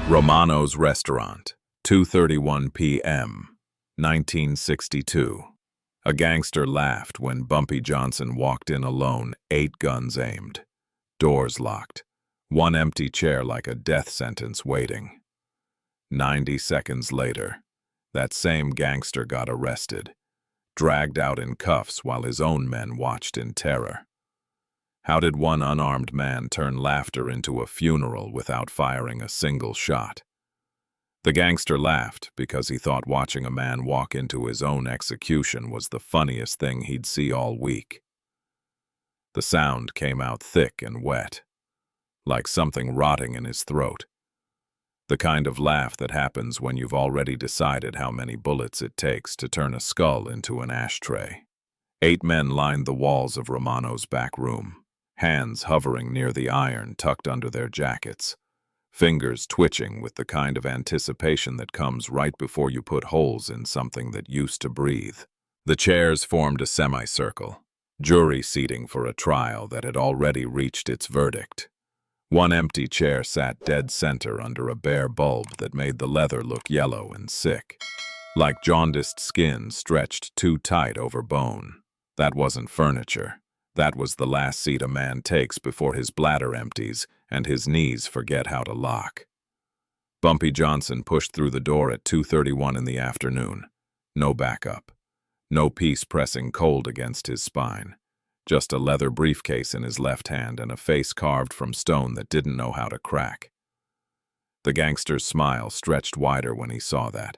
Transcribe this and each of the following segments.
Romano's Restaurant, 2:31 p.m., 1962. A gangster laughed when Bumpy Johnson walked in alone, 8 guns aimed. Doors locked. One empty chair like a death sentence waiting. 90 seconds later, that same gangster got arrested, dragged out in cuffs while his own men watched in terror. How did one unarmed man turn laughter into a funeral without firing a single shot? The gangster laughed because he thought watching a man walk into his own execution was the funniest thing he'd see all week. The sound came out thick and wet, like something rotting in his throat. The kind of laugh that happens when you've already decided how many bullets it takes to turn a skull into an ashtray. 8 men lined the walls of Romano's back room, hands hovering near the iron tucked under their jackets, fingers twitching with the kind of anticipation that comes right before you put holes in something that used to breathe. The chairs formed a semicircle, jury seating for a trial that had already reached its verdict. One empty chair sat dead center under a bare bulb that made the leather look yellow and sick, like jaundiced skin stretched too tight over bone. That wasn't furniture. That was the last seat a man takes before his bladder empties and his knees forget how to lock. Bumpy Johnson pushed through the door at 2:31 in the afternoon. No backup. No piece pressing cold against his spine. Just a leather briefcase in his left hand and a face carved from stone that didn't know how to crack. The gangster's smile stretched wider when he saw that,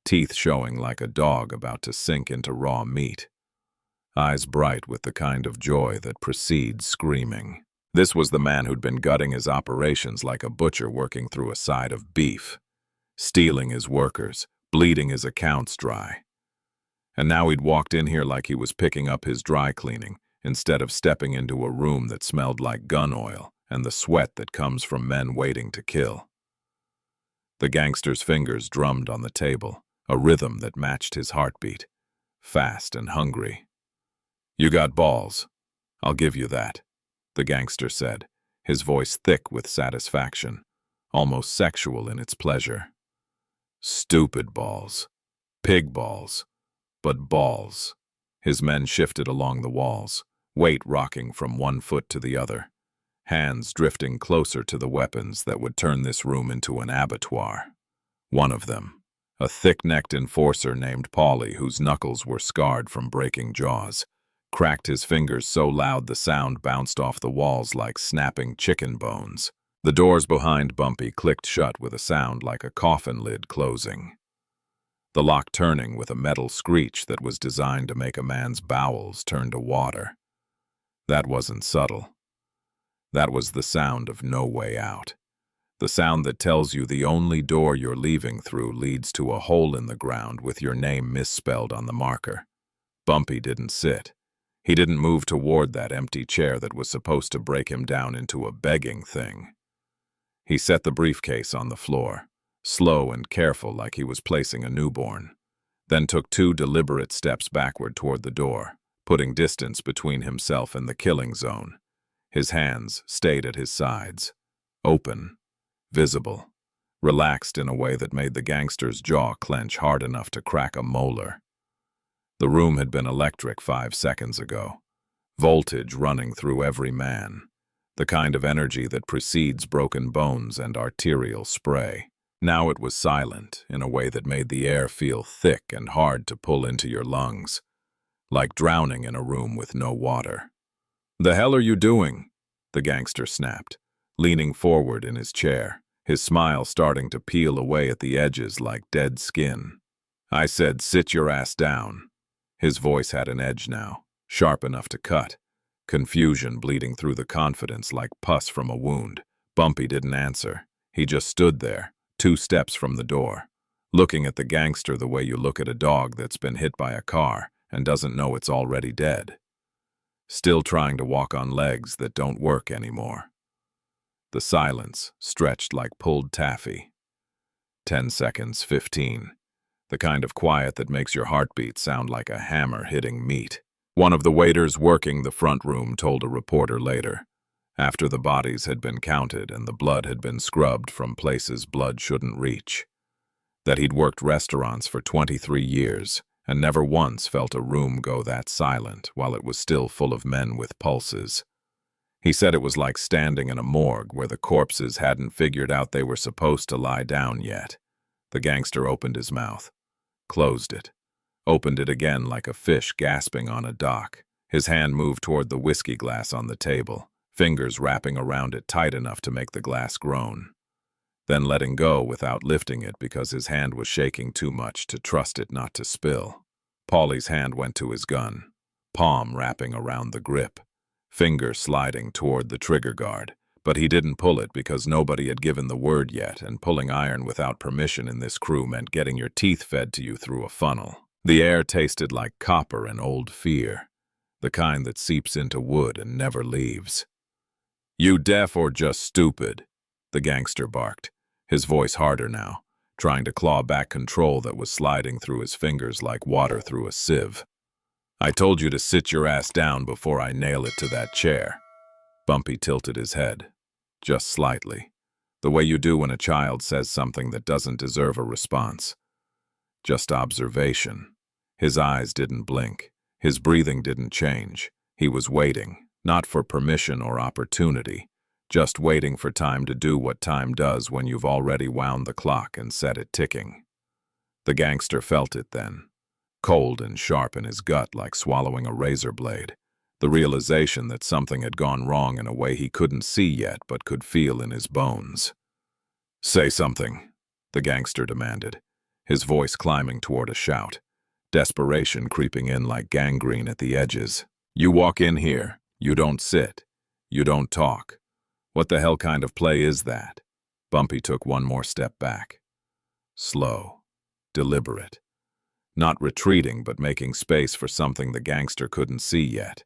teeth showing like a dog about to sink into raw meat. Eyes bright with the kind of joy that precedes screaming. This was the man who'd been gutting his operations like a butcher working through a side of beef, stealing his workers, bleeding his accounts dry. And now he'd walked in here like he was picking up his dry cleaning, instead of stepping into a room that smelled like gun oil and the sweat that comes from men waiting to kill. The gangster's fingers drummed on the table, a rhythm that matched his heartbeat, fast and hungry. "You got balls. I'll give you that," the gangster said, his voice thick with satisfaction, almost sexual in its pleasure. "Stupid balls. Pig balls. But balls." His men shifted along the walls, weight rocking from one foot to the other, hands drifting closer to the weapons that would turn this room into an abattoir. One of them, a thick-necked enforcer named Paulie, whose knuckles were scarred from breaking jaws, cracked his fingers so loud the sound bounced off the walls like snapping chicken bones. The doors behind Bumpy clicked shut with a sound like a coffin lid closing, the lock turning with a metal screech that was designed to make a man's bowels turn to water. That wasn't subtle. That was the sound of no way out. The sound that tells you the only door you're leaving through leads to a hole in the ground with your name misspelled on the marker. Bumpy didn't sit. He didn't move toward that empty chair that was supposed to break him down into a begging thing. He set the briefcase on the floor, slow and careful like he was placing a newborn, then took 2 deliberate steps backward toward the door, putting distance between himself and the killing zone. His hands stayed at his sides, open, visible, relaxed in a way that made the gangster's jaw clench hard enough to crack a molar. The room had been electric 5 seconds ago, voltage running through every man, the kind of energy that precedes broken bones and arterial spray. Now it was silent in a way that made the air feel thick and hard to pull into your lungs, like drowning in a room with no water. "The hell are you doing?" the gangster snapped, leaning forward in his chair, his smile starting to peel away at the edges like dead skin. "I said sit your ass down." His voice had an edge now, sharp enough to cut, confusion bleeding through the confidence like pus from a wound. Bumpy didn't answer. He just stood there, 2 steps from the door, looking at the gangster the way you look at a dog that's been hit by a car and doesn't know it's already dead, still trying to walk on legs that don't work anymore. The silence stretched like pulled taffy. 10 seconds, 15. The kind of quiet that makes your heartbeat sound like a hammer hitting meat. One of the waiters working the front room told a reporter later, after the bodies had been counted and the blood had been scrubbed from places blood shouldn't reach. That he'd worked restaurants for 23 years and never once felt a room go that silent while it was still full of men with pulses. He said it was like standing in a morgue where the corpses hadn't figured out they were supposed to lie down yet. The gangster opened his mouth, closed it, opened it again like a fish gasping on a dock. His hand moved toward the whiskey glass on the table, fingers wrapping around it tight enough to make the glass groan. Then letting go without lifting it because his hand was shaking too much to trust it not to spill. Paulie's hand went to his gun, palm wrapping around the grip, finger sliding toward the trigger guard, but he didn't pull it because nobody had given the word yet, and pulling iron without permission in this crew meant getting your teeth fed to you through a funnel. The air tasted like copper and old fear, the kind that seeps into wood and never leaves. "You deaf or just stupid?" the gangster barked, his voice harder now, trying to claw back control that was sliding through his fingers like water through a sieve. "I told you to sit your ass down before I nail it to that chair." Bumpy tilted his head, just slightly, the way you do when a child says something that doesn't deserve a response. Just observation. His eyes didn't blink. His breathing didn't change. He was waiting, not for permission or opportunity, just waiting for time to do what time does when you've already wound the clock and set it ticking. The gangster felt it then, cold and sharp in his gut like swallowing a razor blade, the realization that something had gone wrong in a way he couldn't see yet but could feel in his bones. "Say something," the gangster demanded, his voice climbing toward a shout, desperation creeping in like gangrene at the edges. "You walk in here, you don't sit, you don't talk. What the hell kind of play is that?" Bumpy took one more step back. Slow, deliberate. Not retreating, but making space for something the gangster couldn't see yet.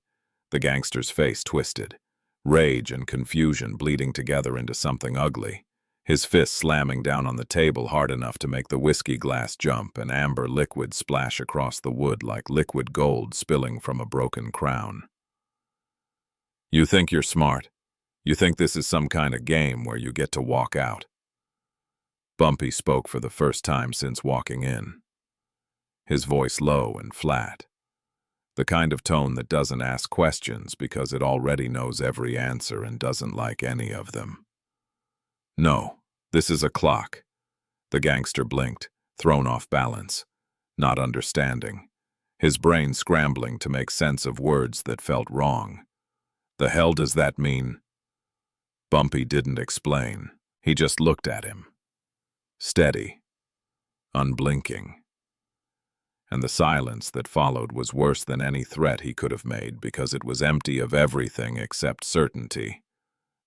The gangster's face twisted, rage and confusion bleeding together into something ugly, his fist slamming down on the table hard enough to make the whiskey glass jump and amber liquid splash across the wood like liquid gold spilling from a broken crown. "You think you're smart? You think this is some kind of game where you get to walk out?" Bumpy spoke for the first time since walking in, his voice low and flat, the kind of tone that doesn't ask questions because it already knows every answer and doesn't like any of them. "No, this is a clock." The gangster blinked, thrown off balance, not understanding, his brain scrambling to make sense of words that felt wrong. "The hell does that mean?" Bumpy didn't explain. He just looked at him. Steady, unblinking. And the silence that followed was worse than any threat he could have made because it was empty of everything except certainty.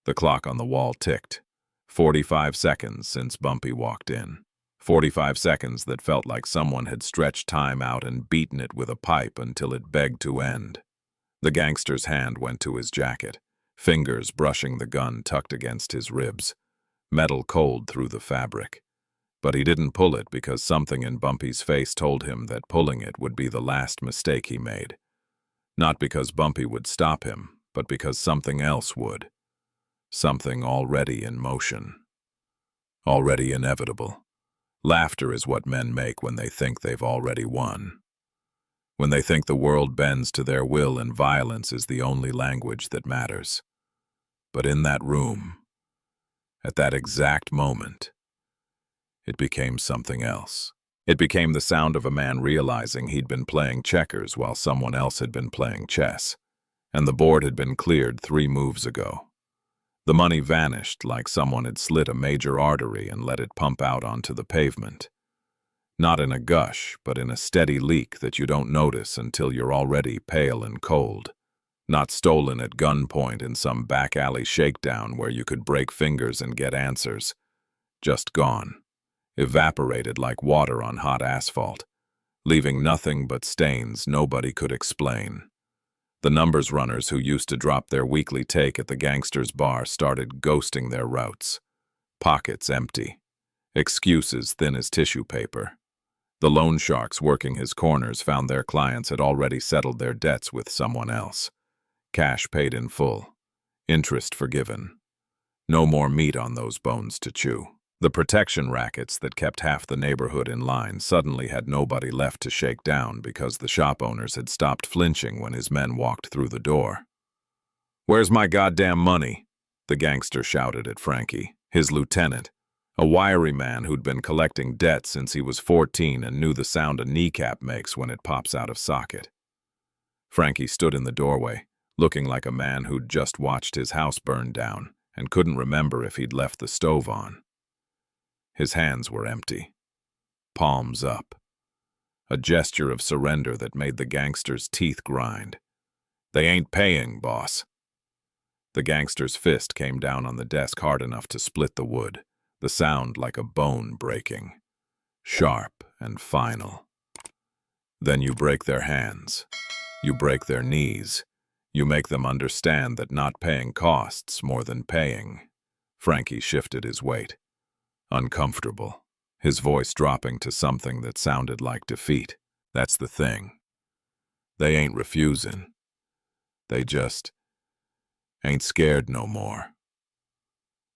The clock on the wall ticked. 45 seconds since Bumpy walked in. 45 seconds that felt like someone had stretched time out and beaten it with a pipe until it begged to end. The gangster's hand went to his jacket, fingers brushing the gun tucked against his ribs, metal cold through the fabric. But he didn't pull it because something in Bumpy's face told him that pulling it would be the last mistake he made. Not because Bumpy would stop him, but because something else would. Something already in motion. Already inevitable. Laughter is what men make when they think they've already won. When they think the world bends to their will and violence is the only language that matters. But in that room, at that exact moment, it became something else. It became the sound of a man realizing he'd been playing checkers while someone else had been playing chess, and the board had been cleared 3 moves ago. The money vanished like someone had slit a major artery and let it pump out onto the pavement. Not in a gush, but in a steady leak that you don't notice until you're already pale and cold. Not stolen at gunpoint in some back alley shakedown where you could break fingers and get answers. Just gone. Evaporated like water on hot asphalt, leaving nothing but stains nobody could explain. The numbers runners who used to drop their weekly take at the gangster's bar started ghosting their routes. Pockets empty. Excuses thin as tissue paper. The loan sharks working his corners found their clients had already settled their debts with someone else. Cash paid in full. Interest forgiven. No more meat on those bones to chew. The protection rackets that kept half the neighborhood in line suddenly had nobody left to shake down because the shop owners had stopped flinching when his men walked through the door. "Where's my goddamn money?" the gangster shouted at Frankie, his lieutenant, a wiry man who'd been collecting debt since he was 14 and knew the sound a kneecap makes when it pops out of socket. Frankie stood in the doorway, looking like a man who'd just watched his house burn down and couldn't remember if he'd left the stove on. His hands were empty, palms up, a gesture of surrender that made the gangster's teeth grind. "They ain't paying, boss." The gangster's fist came down on the desk hard enough to split the wood, the sound like a bone breaking, sharp and final. Then you break their hands, you break their knees, you make them understand that not paying costs more than paying. Frankie shifted his weight. Uncomfortable, his voice dropping to something that sounded like defeat. "That's the thing. They ain't refusing. They just ain't scared no more."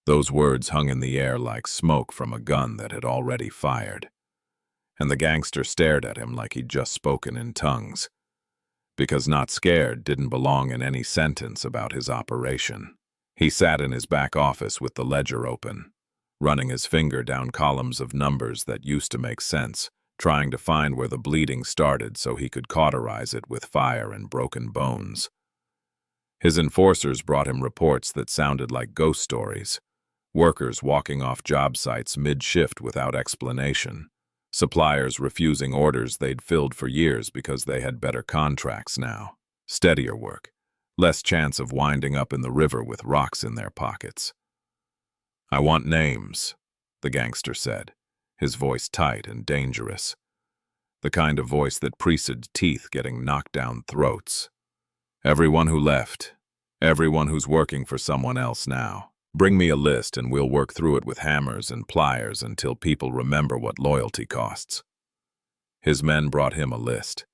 Those words hung in the air like smoke from a gun that had already fired. And the gangster stared at him like he'd just spoken in tongues. Because not scared didn't belong in any sentence about his operation. He sat in his back office with the ledger open, running his finger down columns of numbers that used to make sense, trying to find where the bleeding started so he could cauterize it with fire and broken bones. His enforcers brought him reports that sounded like ghost stories. Workers walking off job sites mid-shift without explanation. Suppliers refusing orders they'd filled for years because they had better contracts now. Steadier work. Less chance of winding up in the river with rocks in their pockets. "I want names," the gangster said, his voice tight and dangerous. The kind of voice that preceded teeth getting knocked down throats. "Everyone who left. Everyone who's working for someone else now. Bring me a list and we'll work through it with hammers and pliers until people remember what loyalty costs." His men brought him a list.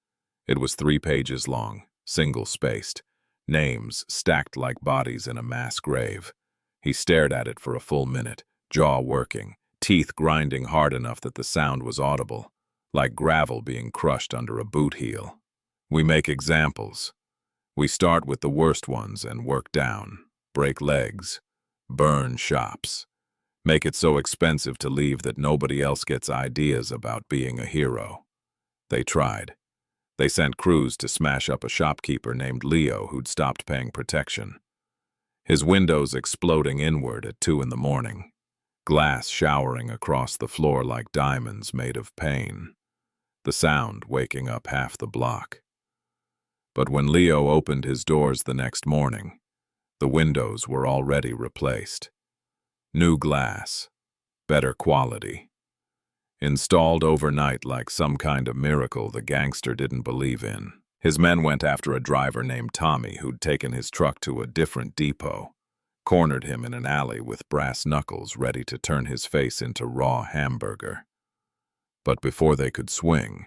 It was 3 pages long, single-spaced. Names stacked like bodies in a mass grave. He stared at it for a full minute, jaw working, teeth grinding hard enough that the sound was audible, like gravel being crushed under a boot heel. "We make examples. We start with the worst ones and work down, break legs, burn shops, make it so expensive to leave that nobody else gets ideas about being a hero." They tried. They sent crews to smash up a shopkeeper named Leo who'd stopped paying protection. His windows exploding inward at 2 in the morning, glass showering across the floor like diamonds made of pain, the sound waking up half the block. But when Leo opened his doors the next morning, the windows were already replaced. New glass, better quality. Installed overnight like some kind of miracle the gangster didn't believe in. His men went after a driver named Tommy who'd taken his truck to a different depot, cornered him in an alley with brass knuckles ready to turn his face into raw hamburger. But before they could swing,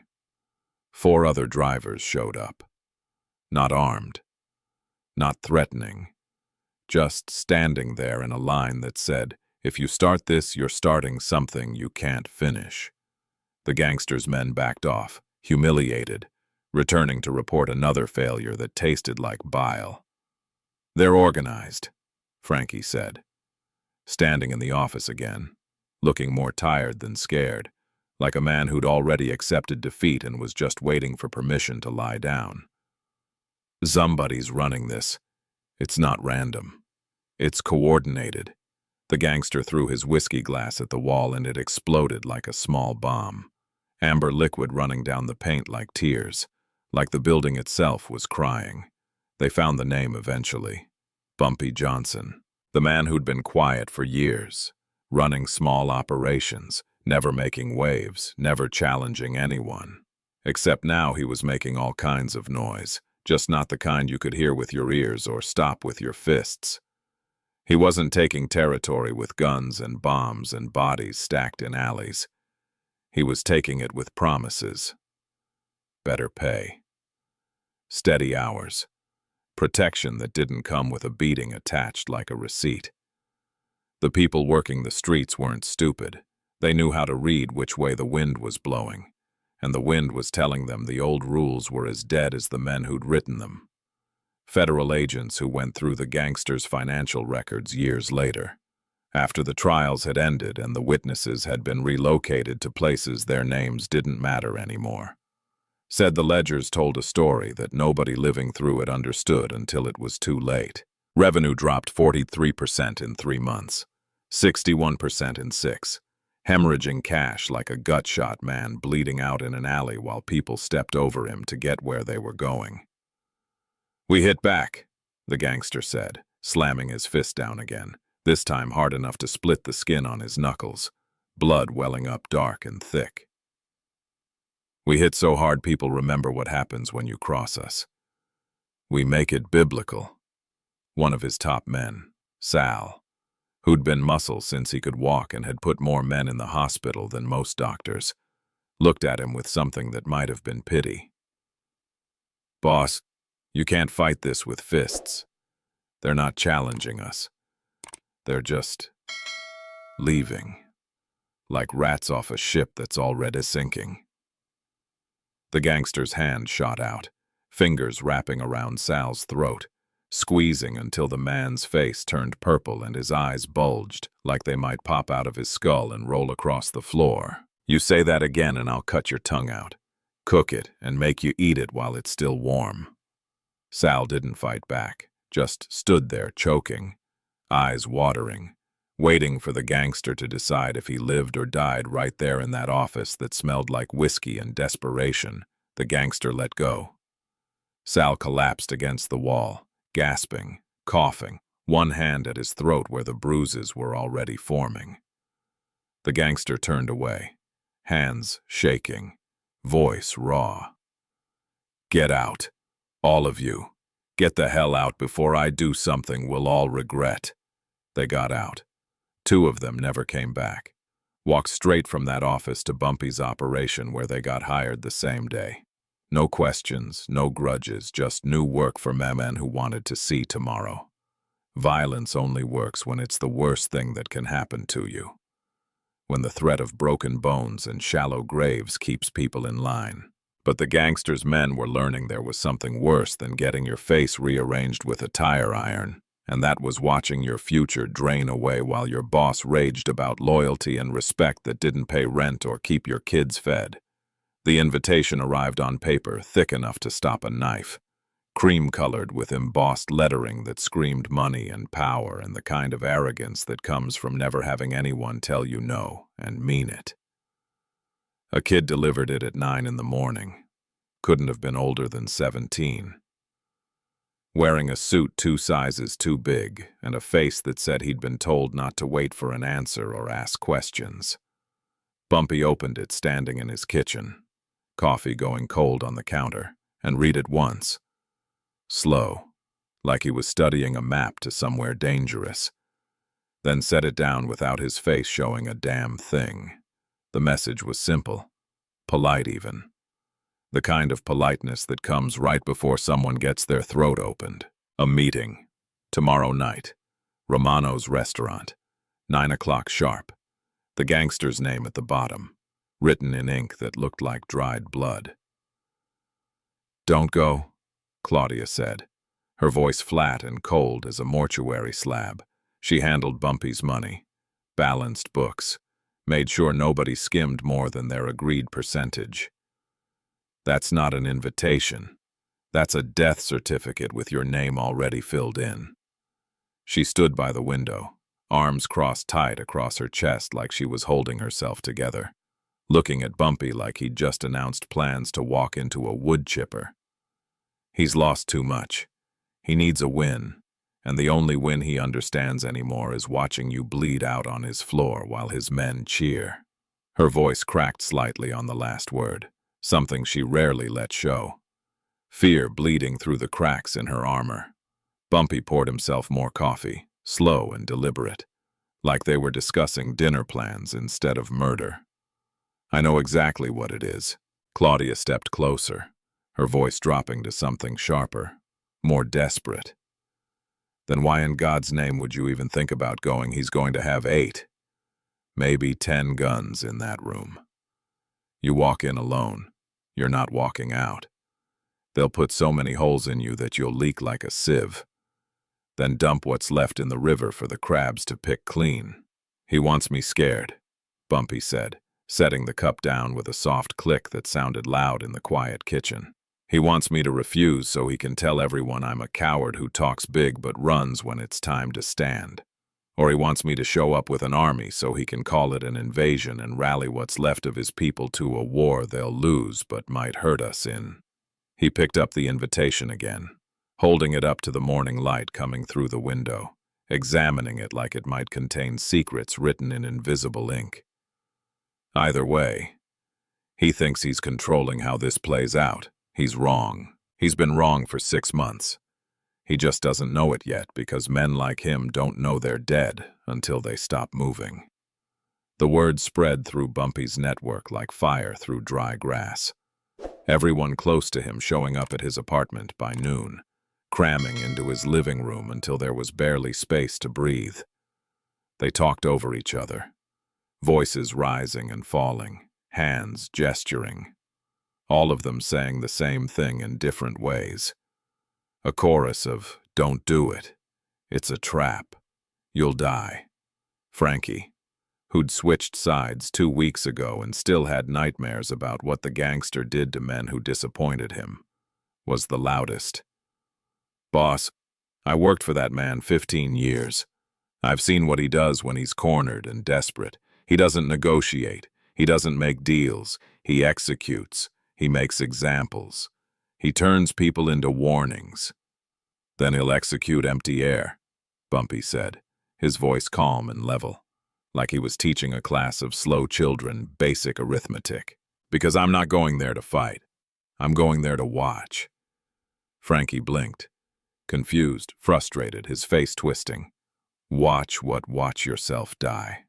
4 other drivers showed up. Not armed, not threatening, just standing there in a line that said, "If you start this, you're starting something you can't finish." The gangster's men backed off, humiliated, returning to report another failure that tasted like bile. "They're organized," Frankie said, standing in the office again, looking more tired than scared, like a man who'd already accepted defeat and was just waiting for permission to lie down. "Somebody's running this. It's not random. It's coordinated." The gangster threw his whiskey glass at the wall and it exploded like a small bomb. Amber liquid running down the paint like tears, like the building itself was crying. They found the name eventually. Bumpy Johnson, the man who'd been quiet for years, running small operations, never making waves, never challenging anyone. Except now he was making all kinds of noise, just not the kind you could hear with your ears or stop with your fists. He wasn't taking territory with guns and bombs and bodies stacked in alleys. He was taking it with promises. Better pay. Steady hours. protection that didn't come with a beating attached like a receipt. The people working the streets weren't stupid. They knew how to read which way the wind was blowing, and the wind was telling them the old rules were as dead as the men who'd written them. Federal agents who went through the gangsters' financial records years later, after the trials had ended and the witnesses had been relocated to places their names didn't matter anymore, said the ledgers told a story that nobody living through it understood until it was too late. Revenue dropped 43% in 3 months, 61% in 6, hemorrhaging cash like a gut-shot man bleeding out in an alley while people stepped over him to get where they were going. "We hit back," the gangster said, slamming his fist down again, this time hard enough to split the skin on his knuckles, blood welling up dark and thick. "We hit so hard people remember what happens when you cross us. We make it biblical." One of his top men, Sal, who'd been muscle since he could walk and had put more men in the hospital than most doctors, looked at him with something that might have been pity. "Boss, you can't fight this with fists. They're not challenging us. They're just leaving, like rats off a ship that's already sinking." The gangster's hand shot out, fingers wrapping around Sal's throat, squeezing until the man's face turned purple and his eyes bulged like they might pop out of his skull and roll across the floor. "You say that again and I'll cut your tongue out, cook it, and make you eat it while it's still warm." Sal didn't fight back, just stood there choking, eyes watering, waiting for the gangster to decide if he lived or died right there in that office that smelled like whiskey and desperation. The gangster let go. Sal collapsed against the wall, gasping, coughing, one hand at his throat where the bruises were already forming. The gangster turned away, hands shaking, voice raw. "Get out, all of you. Get the hell out before I do something we'll all regret." They got out. 2 of them never came back. Walked straight from that office to Bumpy's operation where they got hired the same day. No questions, no grudges, just new work for men who wanted to see tomorrow. Violence only works when it's the worst thing that can happen to you. When the threat of broken bones and shallow graves keeps people in line. But the gangsters' men were learning there was something worse than getting your face rearranged with a tire iron, and that was watching your future drain away while your boss raged about loyalty and respect that didn't pay rent or keep your kids fed. The invitation arrived on paper, thick enough to stop a knife, cream-colored with embossed lettering that screamed money and power and the kind of arrogance that comes from never having anyone tell you no and mean it. A kid delivered it at 9 in the morning. Couldn't have been older than 17. Wearing a suit 2 sizes too big and a face that said he'd been told not to wait for an answer or ask questions. Bumpy opened it standing in his kitchen, coffee going cold on the counter, and read it once. Slow, like he was studying a map to somewhere dangerous. Then set it down without his face showing a damn thing. The message was simple, polite even. The kind of politeness that comes right before someone gets their throat opened. A meeting. Tomorrow night. Romano's restaurant. 9 o'clock sharp. The gangster's name at the bottom, written in ink that looked like dried blood. "Don't go," Claudia said, her voice flat and cold as a mortuary slab. She handled Bumpy's money, balanced books, made sure nobody skimmed more than their agreed percentage. "That's not an invitation. That's a death certificate with your name already filled in." She stood by the window, arms crossed tight across her chest like she was holding herself together, looking at Bumpy like he'd just announced plans to walk into a wood chipper. He's lost too much. He needs a win, and the only win he understands anymore is watching you bleed out on his floor while his men cheer. Her voice cracked slightly on the last word, something she rarely let show. Fear bleeding through the cracks in her armor. Bumpy poured himself more coffee, slow and deliberate, like they were discussing dinner plans instead of murder. "I know exactly what it is." Claudia stepped closer, her voice dropping to something sharper. more desperate. Then why in God's name would you even think about going? He's going to have 8, maybe 10 guns in that room. You walk in alone. You're not walking out. They'll put so many holes in you that you'll leak like a sieve. Then dump what's left in the river for the crabs to pick clean. He wants me scared, Bumpy said, setting the cup down with a soft click that sounded loud in the quiet kitchen. He wants me to refuse so he can tell everyone I'm a coward who talks big but runs when it's time to stand. Or he wants me to show up with an army so he can call it an invasion and rally what's left of his people to a war they'll lose but might hurt us in. He picked up the invitation again, holding it up to the morning light coming through the window, examining it like it might contain secrets written in invisible ink. Either way, he thinks he's controlling how this plays out. He's wrong. He's been wrong for 6 months. He just doesn't know it yet because men like him don't know they're dead until they stop moving. The word spread through Bumpy's network like fire through dry grass. Everyone close to him showing up at his apartment by noon, cramming into his living room until there was barely space to breathe. They talked over each other, voices rising and falling, hands gesturing, all of them saying the same thing in different ways. A chorus of, "Don't do it. It's a trap. You'll die." Frankie, who'd switched sides 2 weeks ago and still had nightmares about what the gangster did to men who disappointed him, was the loudest. "Boss, I worked for that man 15 years. I've seen what he does when he's cornered and desperate. He doesn't negotiate. He doesn't make deals. He executes. He makes examples. He turns people into warnings. Then he'll execute empty air," Bumpy said, his voice calm and level, like he was teaching a class of slow children basic arithmetic. "Because I'm not going there to fight. I'm going there to watch." Frankie blinked, confused, frustrated, his face twisting. "Watch yourself die."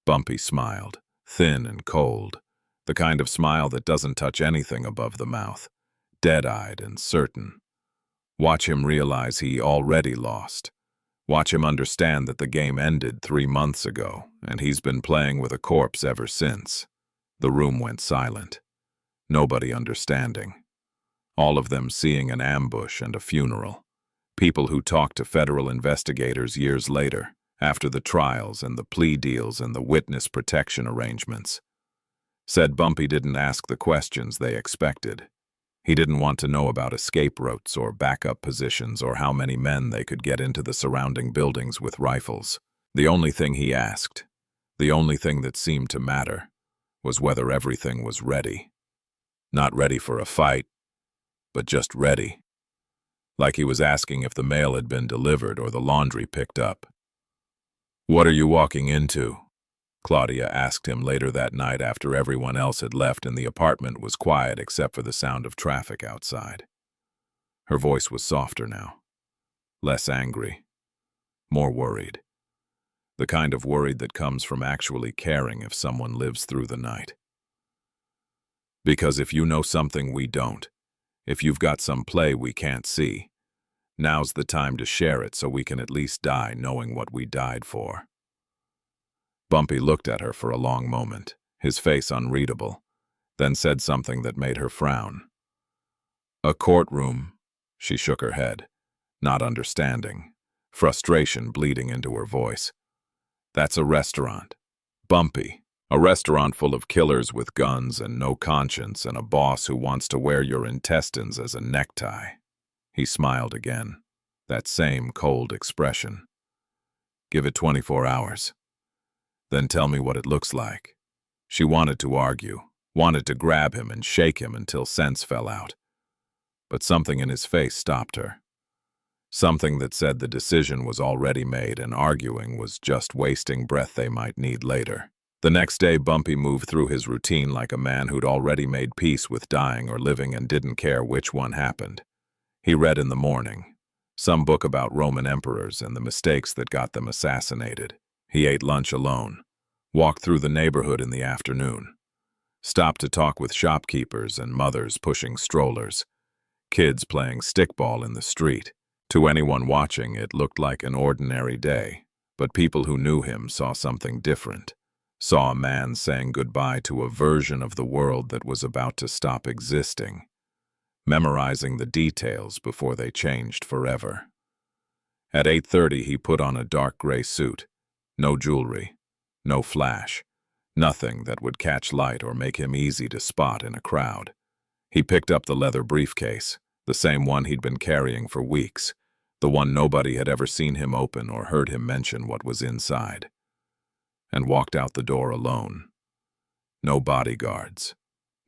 Bumpy smiled, thin and cold, the kind of smile that doesn't touch anything above the mouth, dead-eyed and certain. Watch him realize he already lost. Watch him understand that the game ended 3 months ago, and he's been playing with a corpse ever since. The room went silent. Nobody understanding. All of them seeing an ambush and a funeral. People who talked to federal investigators years later, after the trials and the plea deals and the witness protection arrangements. Said Bumpy didn't ask the questions they expected. He didn't want to know about escape routes or backup positions or how many men they could get into the surrounding buildings with rifles. The only thing he asked, the only thing that seemed to matter, was whether everything was ready. Not ready for a fight, but just ready. Like he was asking if the mail had been delivered or the laundry picked up. "What are you walking into?" Claudia asked him later that night after everyone else had left and the apartment was quiet except for the sound of traffic outside. Her voice was softer now, less angry, more worried. The kind of worried that comes from actually caring if someone lives through the night. "Because if you know something we don't, if you've got some play we can't see, now's the time to share it so we can at least die knowing what we died for." Bumpy looked at her for a long moment, his face unreadable, then said something that made her frown. "A courtroom," she shook her head, not understanding, frustration bleeding into her voice. "That's a restaurant. Bumpy, a restaurant full of killers with guns and no conscience and a boss who wants to wear your intestines as a necktie." He smiled again, that same cold expression. "Give it 24 hours. Then tell me what it looks like." She wanted to argue, wanted to grab him and shake him until sense fell out. But something in his face stopped her. Something that said the decision was already made and arguing was just wasting breath they might need later. The next day, Bumpy moved through his routine like a man who'd already made peace with dying or living and didn't care which one happened. He read in the morning, some book about Roman emperors and the mistakes that got them assassinated. He ate lunch alone, walked through the neighborhood in the afternoon, stopped to talk with shopkeepers and mothers pushing strollers, Kids playing stickball in the street. To anyone watching, it looked like an ordinary day, but people who knew him saw something different. Saw a man saying goodbye to a version of the world that was about to stop existing, memorizing the details before they changed forever. At 8:30, he put on a dark gray suit. No jewelry, no flash, nothing that would catch light or make him easy to spot in a crowd. He picked up the leather briefcase, the same one he'd been carrying for weeks, the one nobody had ever seen him open or heard him mention what was inside, and walked out the door alone. No bodyguards,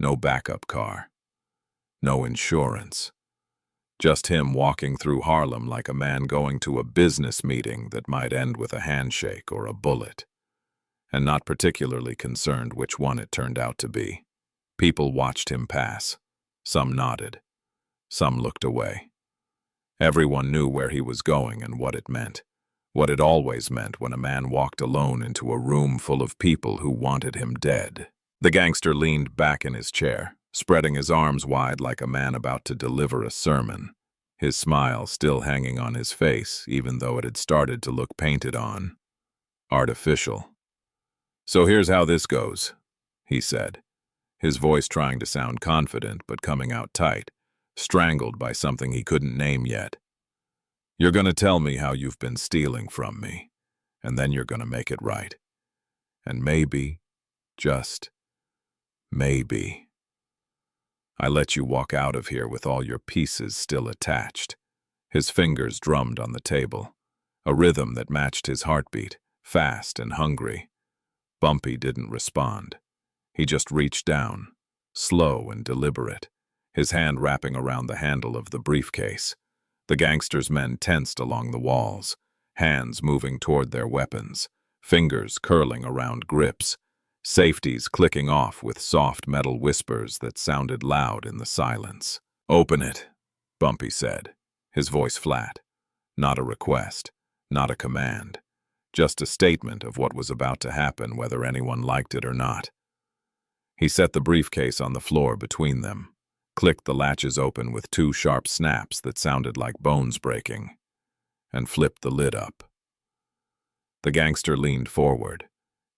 no backup car, no insurance. Just him walking through Harlem like a man going to a business meeting that might end with a handshake or a bullet, and not particularly concerned which one it turned out to be. People watched him pass. Some nodded. Some looked away. Everyone knew where he was going and what it meant. What it always meant when a man walked alone into a room full of people who wanted him dead. The gangster leaned back in his chair, spreading his arms wide like a man about to deliver a sermon, his smile still hanging on his face even though it had started to look painted on. Artificial. "So here's how this goes," he said, his voice trying to sound confident but coming out tight, strangled by something he couldn't name yet. "You're gonna tell me how you've been stealing from me, and then you're gonna make it right. And maybe, just maybe, I let you walk out of here with all your pieces still attached." His fingers drummed on the table, a rhythm that matched his heartbeat, fast and hungry. Bumpy didn't respond. He just reached down, slow and deliberate, his hand wrapping around the handle of the briefcase. The gangster's men tensed along the walls, hands moving toward their weapons, fingers curling around grips, safeties clicking off with soft metal whispers that sounded loud in the silence. "Open it," Bumpy said, his voice flat. Not a request, not a command, just a statement of what was about to happen whether anyone liked it or not. He set the briefcase on the floor between them, clicked the latches open with two sharp snaps that sounded like bones breaking, and flipped the lid up. The gangster leaned forward,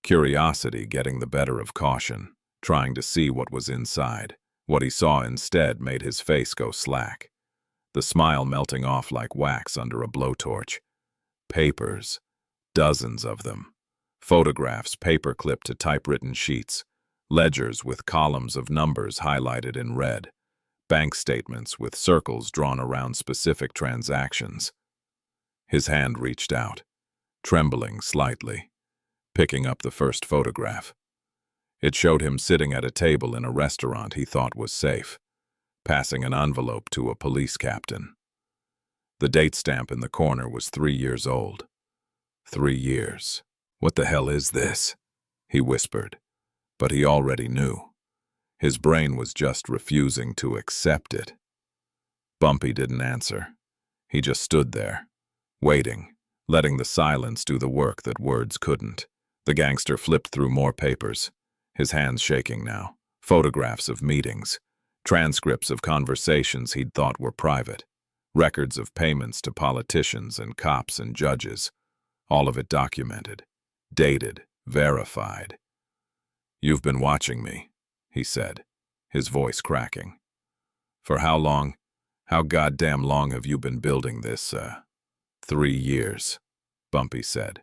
curiosity getting the better of caution, trying to see what was inside. What he saw instead made his face go slack, the smile melting off like wax under a blowtorch. Papers, dozens of them. Photographs paper-clipped to typewritten sheets, ledgers with columns of numbers highlighted in red, bank statements with circles drawn around specific transactions. His hand reached out, trembling slightly, picking up the first photograph. It showed him sitting at a table in a restaurant he thought was safe, passing an envelope to a police captain. The date stamp in the corner was 3 years old. 3 years. "What the hell is this?" he whispered. But he already knew. His brain was just refusing to accept it. Bumpy didn't answer. He just stood there, waiting, letting the silence do the work that words couldn't. The gangster flipped through more papers, his hands shaking now. Photographs of meetings, transcripts of conversations he'd thought were private, records of payments to politicians and cops and judges, all of it documented, dated, verified. "You've been watching me," he said, his voice cracking. "For how long? How goddamn long have you been building this, 3 years, Bumpy said,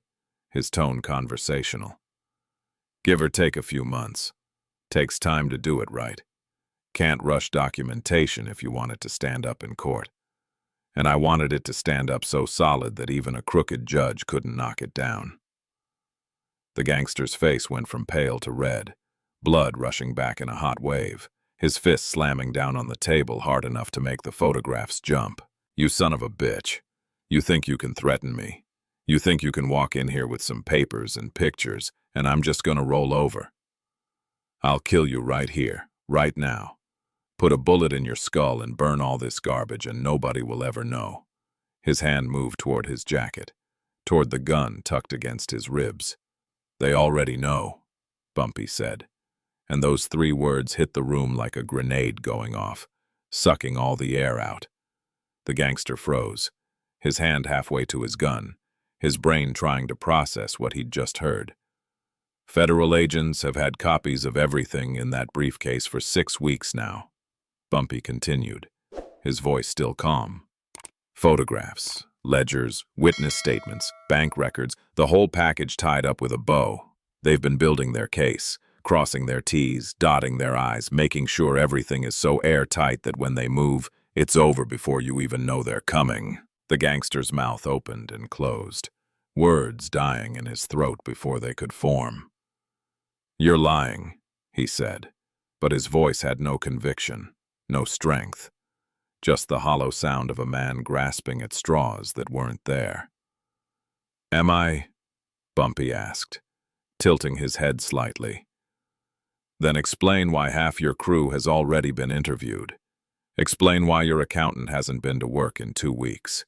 his tone conversational. "Give or take a few months. Takes time to do it right. Can't rush documentation if you want it to stand up in court. And I wanted it to stand up so solid that even a crooked judge couldn't knock it down." The gangster's face went from pale to red, blood rushing back in a hot wave, his fist slamming down on the table hard enough to make the photographs jump. "You son of a bitch. You think you can threaten me. You think you can walk in here with some papers and pictures, and I'm just gonna roll over. I'll kill you right here, right now. Put a bullet in your skull and burn all this garbage and nobody will ever know." His hand moved toward his jacket, toward the gun tucked against his ribs. "They already know," Bumpy said, and those 3 words hit the room like a grenade going off, sucking all the air out. The gangster froze, his hand halfway to his gun, his brain trying to process what he'd just heard. Federal agents have had copies of everything in that briefcase for 6 weeks now, Bumpy continued, his voice still calm. Photographs, ledgers, witness statements, bank records, the whole package tied up with a bow. They've been building their case, crossing their T's, dotting their I's, making sure everything is so airtight that when they move, it's over before you even know they're coming. The gangster's mouth opened and closed, words dying in his throat before they could form. "You're lying," he said, but his voice had no conviction, no strength, just the hollow sound of a man grasping at straws that weren't there. "Am I?" Bumpy asked, tilting his head slightly. "Then explain why half your crew has already been interviewed. Explain why your accountant hasn't been to work in 2 weeks.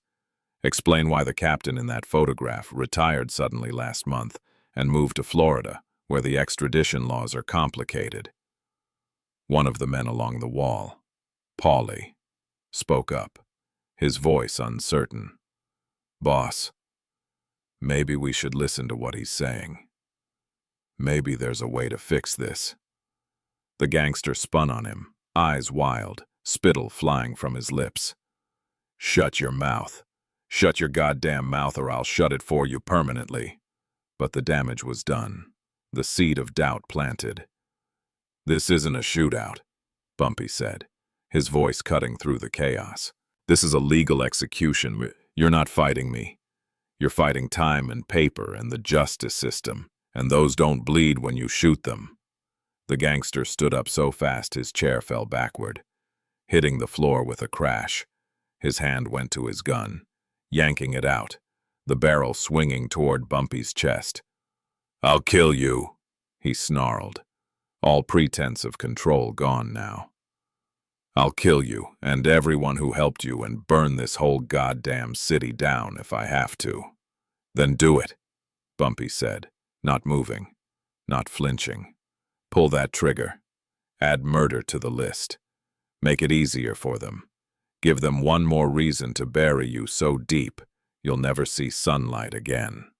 Explain why the captain in that photograph retired suddenly last month and moved to Florida, where the extradition laws are complicated." One of the men along the wall, Paulie, spoke up, his voice uncertain. "Boss, maybe we should listen to what he's saying. Maybe there's a way to fix this." The gangster spun on him, eyes wild, spittle flying from his lips. "Shut your mouth. Shut your goddamn mouth or I'll shut it for you permanently." But the damage was done, the seed of doubt planted. "This isn't a shootout," Bumpy said, his voice cutting through the chaos. "This is a legal execution. You're not fighting me. You're fighting time and paper and the justice system, and those don't bleed when you shoot them." The gangster stood up so fast his chair fell backward, hitting the floor with a crash. His hand went to his gun, yanking it out, the barrel swinging toward Bumpy's chest. "I'll kill you," he snarled, all pretense of control gone now. "I'll kill you and everyone who helped you and burn this whole goddamn city down if I have to." "Then do it," Bumpy said, not moving, not flinching. "Pull that trigger. Add murder to the list. Make it easier for them. Give them one more reason to bury you so deep you'll never see sunlight again."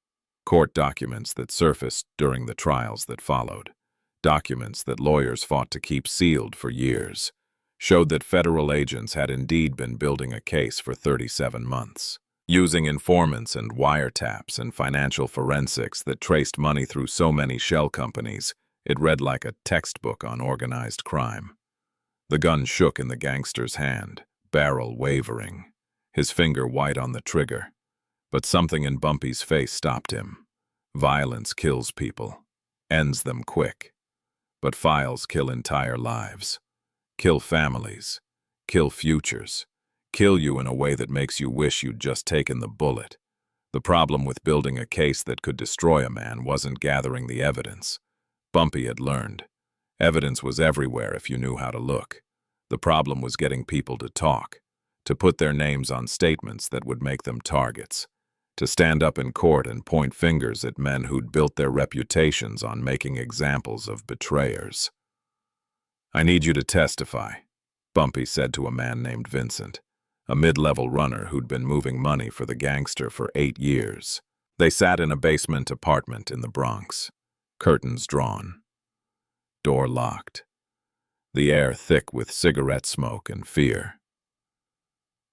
Court documents that surfaced during the trials that followed, documents that lawyers fought to keep sealed for years, showed that federal agents had indeed been building a case for 37 months, using informants and wiretaps and financial forensics that traced money through so many shell companies, it read like a textbook on organized crime. The gun shook in the gangster's hand, barrel wavering, his finger white on the trigger. But something in Bumpy's face stopped him. Violence kills people, ends them quick. But files kill entire lives, kill families, kill futures, kill you in a way that makes you wish you'd just taken the bullet. The problem with building a case that could destroy a man wasn't gathering the evidence. Bumpy had learned. Evidence was everywhere if you knew how to look. The problem was getting people to talk, to put their names on statements that would make them targets, to stand up in court and point fingers at men who'd built their reputations on making examples of betrayers. "I need you to testify," Bumpy said to a man named Vincent, a mid-level runner who'd been moving money for the gangster for 8 years. They sat in a basement apartment in the Bronx, curtains drawn, door locked, the air thick with cigarette smoke and fear.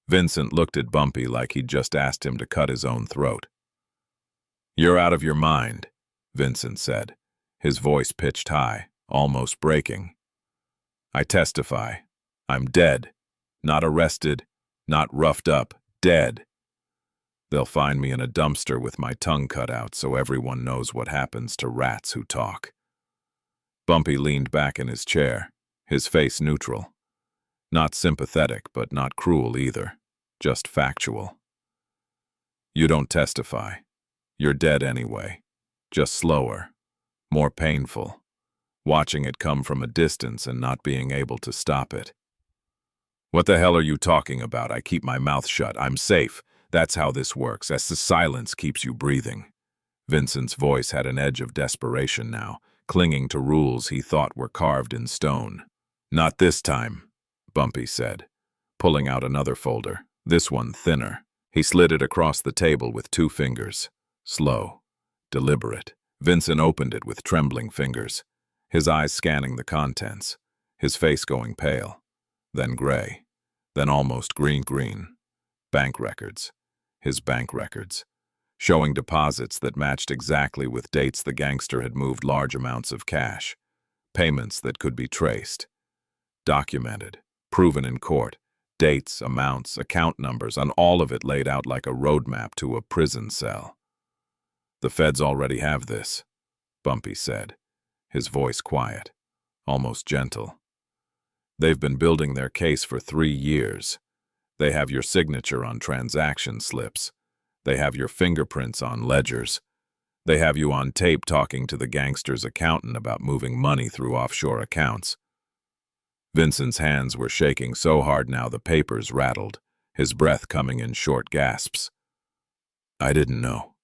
Vincent looked at Bumpy like he'd just asked him to cut his own throat. "You're out of your mind," Vincent said, his voice pitched high, almost breaking. "I testify. I'm dead. Not arrested, not roughed up, dead. They'll find me in a dumpster with my tongue cut out so everyone knows what happens to rats who talk." Bumpy leaned back in his chair, his face neutral. Not sympathetic, but not cruel either. Just factual. "You don't testify. You're dead anyway. Just slower. More painful. Watching it come from a distance and not being able to stop it." "What the hell are you talking about? I keep my mouth shut. I'm safe. That's how this works, as the silence keeps you breathing." Vincent's voice had an edge of desperation now, clinging to rules he thought were carved in stone. "Not this time," Bumpy said, pulling out another folder, this one thinner. He slid it across the table with 2 fingers. Slow, deliberate. Vincent opened it with trembling fingers, his eyes scanning the contents, his face going pale, then gray, then almost green. Bank records. His bank records, showing deposits that matched exactly with dates the gangster had moved large amounts of cash, payments that could be traced, documented, proven in court, dates, amounts, account numbers, and all of it laid out like a roadmap to a prison cell. "The feds already have this," Bumpy said, his voice quiet, almost gentle. "They've been building their case for 3 years. They have your signature on transaction slips. They have your fingerprints on ledgers. They have you on tape talking to the gangster's accountant about moving money through offshore accounts." Vincent's hands were shaking so hard now the papers rattled, his breath coming in short gasps. "I didn't know.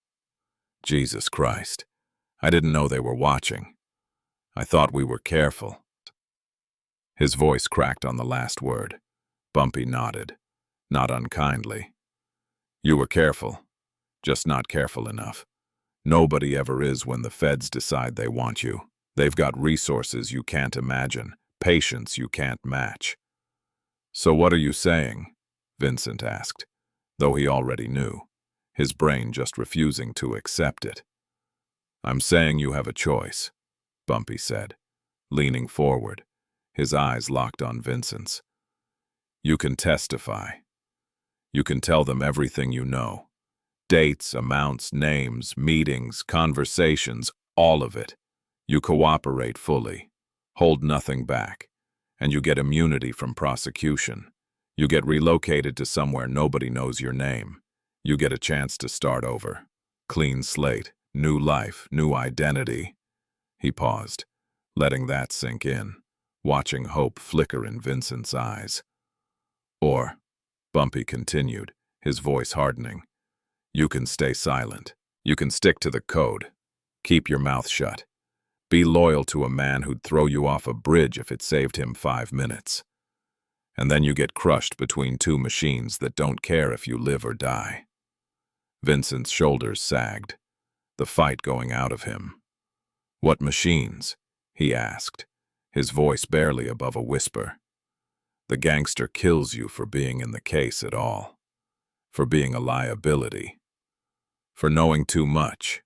Jesus Christ. I didn't know they were watching. I thought we were careful." His voice cracked on the last word. Bumpy nodded, not unkindly. "You were careful, just not careful enough. Nobody ever is when the feds decide they want you. They've got resources you can't imagine, patience you can't match." "So what are you saying?" Vincent asked, though he already knew, his brain just refusing to accept it. "I'm saying you have a choice," Bumpy said, leaning forward, his eyes locked on Vincent's. "You can testify. You can tell them everything you know. Dates, amounts, names, meetings, conversations, all of it. You cooperate fully, hold nothing back, and you get immunity from prosecution. You get relocated to somewhere nobody knows your name. You get a chance to start over. Clean slate, new life, new identity." He paused, letting that sink in, watching hope flicker in Vincent's eyes. "Or," Bumpy continued, his voice hardening, "you can stay silent. You can stick to the code. Keep your mouth shut. Be loyal to a man who'd throw you off a bridge if it saved him 5 minutes. And then you get crushed between 2 machines that don't care if you live or die." Vincent's shoulders sagged, the fight going out of him. "What machines?" he asked, his voice barely above a whisper. "The gangster kills you for being in the case at all, for being a liability, for knowing too much,"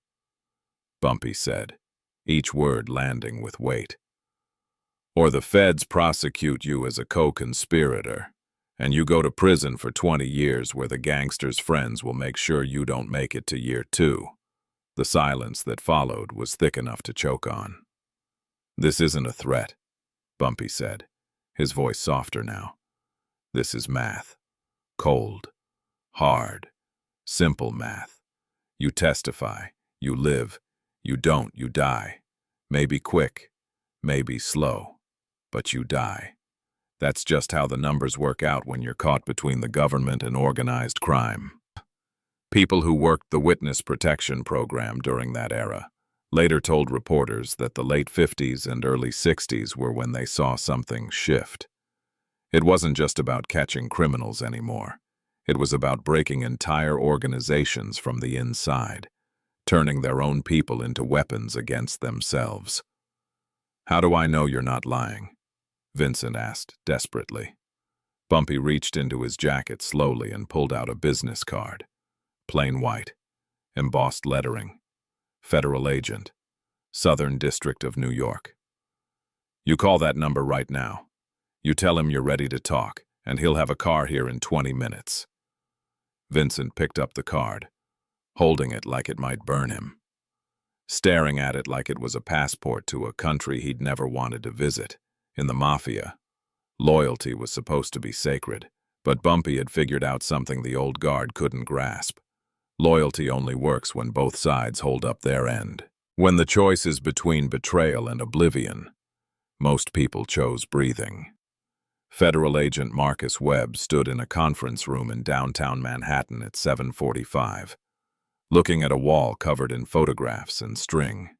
Bumpy said, each word landing with weight. "Or the feds prosecute you as a co-conspirator, and you go to prison for 20 years where the gangster's friends will make sure you don't make it to year 2. The silence that followed was thick enough to choke on. "This isn't a threat," Bumpy said, his voice softer now. "This is math. Cold, hard, simple math. You testify, you live, you don't, you die. Maybe quick, maybe slow, but you die. That's just how the numbers work out when you're caught between the government and organized crime." People who worked the witness protection program during that era later told reporters that the late 50s and early 60s were when they saw something shift. It wasn't just about catching criminals anymore. It was about breaking entire organizations from the inside, turning their own people into weapons against themselves. "How do I know you're not lying?" Vincent asked desperately. Bumpy reached into his jacket slowly and pulled out a business card. Plain white, embossed lettering, Federal Agent, Southern District of New York. "You call that number right now. You tell him you're ready to talk, and he'll have a car here in 20 minutes. Vincent picked up the card, holding it like it might burn him, staring at it like it was a passport to a country he'd never wanted to visit. In the Mafia, loyalty was supposed to be sacred, but Bumpy had figured out something the old guard couldn't grasp. Loyalty only works when both sides hold up their end. When the choice is between betrayal and oblivion, most people chose breathing. Federal Agent Marcus Webb stood in a conference room in downtown Manhattan at 7:45, looking at a wall covered in photographs and string.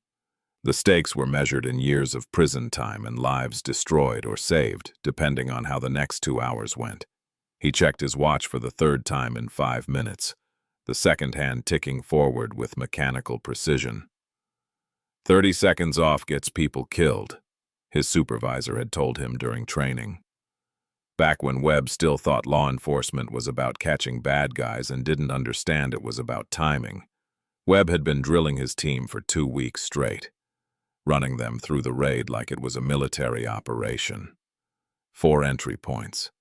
The stakes were measured in years of prison time and lives destroyed or saved, depending on how the next 2 hours went. He checked his watch for the third time in 5 minutes, the second hand ticking forward with mechanical precision. 30 seconds off gets people killed, his supervisor had told him during training. Back when Webb still thought law enforcement was about catching bad guys and didn't understand it was about timing, Webb had been drilling his team for 2 weeks straight, running them through the raid like it was a military operation. 4 entry points,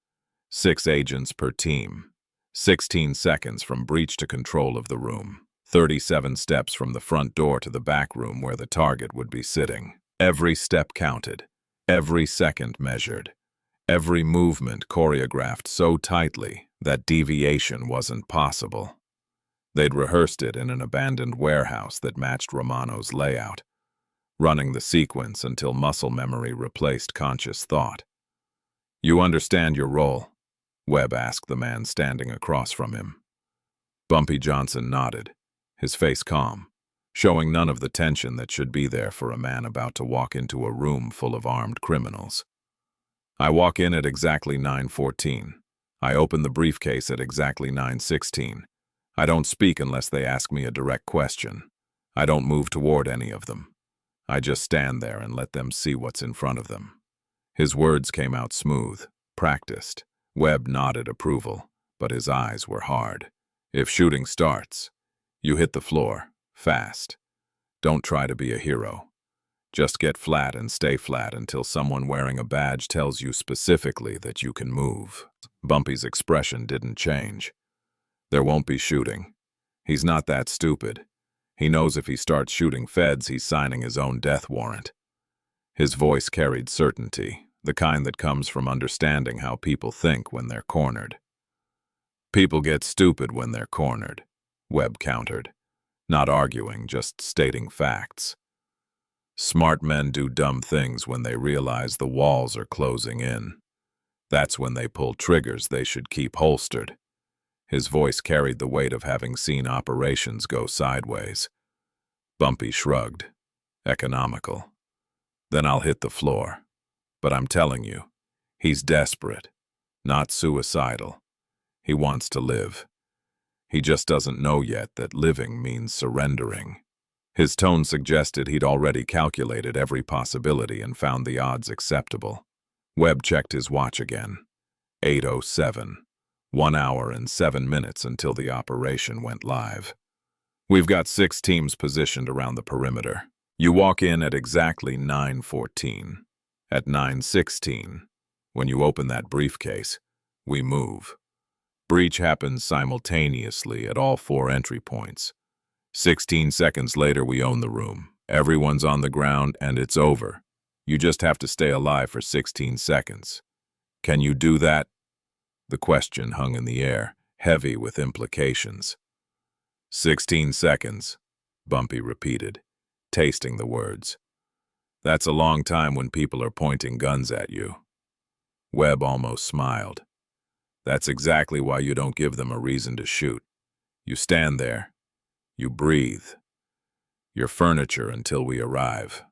6 agents per team, 16 seconds from breach to control of the room, 37 steps from the front door to the back room where the target would be sitting. Every step counted, every second measured, every movement choreographed so tightly that deviation wasn't possible. They'd rehearsed it in an abandoned warehouse that matched Romano's layout, running the sequence until muscle memory replaced conscious thought. "You understand your role?" Webb asked the man standing across from him. Bumpy Johnson nodded, his face calm, showing none of the tension that should be there for a man about to walk into a room full of armed criminals. "I walk in at exactly 9:14. I open the briefcase at exactly 9:16. I don't speak unless they ask me a direct question. I don't move toward any of them. I just stand there and let them see what's in front of them." His words came out smooth, practiced. Webb nodded approval, but his eyes were hard. "If shooting starts, you hit the floor, fast. Don't try to be a hero. Just get flat and stay flat until someone wearing a badge tells you specifically that you can move." Bumpy's expression didn't change. "There won't be shooting. He's not that stupid. He knows if he starts shooting feds, he's signing his own death warrant." His voice carried certainty, the kind that comes from understanding how people think when they're cornered. "People get stupid when they're cornered," Webb countered, not arguing, just stating facts. "Smart men do dumb things when they realize the walls are closing in. That's when they pull triggers they should keep holstered." His voice carried the weight of having seen operations go sideways. Bumpy shrugged. "Economical. Then I'll hit the floor. But I'm telling you, he's desperate, not suicidal. He wants to live. He just doesn't know yet that living means surrendering." His tone suggested he'd already calculated every possibility and found the odds acceptable. Webb checked his watch again. 8:07. 1 hour and 7 minutes until the operation went live. "We've got 6 teams positioned around the perimeter. You walk in at exactly 9:14. At 9:16, when you open that briefcase, we move. Breach happens simultaneously at all 4 entry points. 16 seconds later, we own the room. Everyone's on the ground, and it's over. You just have to stay alive for 16 seconds. Can you do that?" The question hung in the air, heavy with implications. 16 seconds, Bumpy repeated, tasting the words. "That's a long time when people are pointing guns at you." Webb almost smiled. "That's exactly why you don't give them a reason to shoot. You stand there. You breathe. You're furniture until we arrive."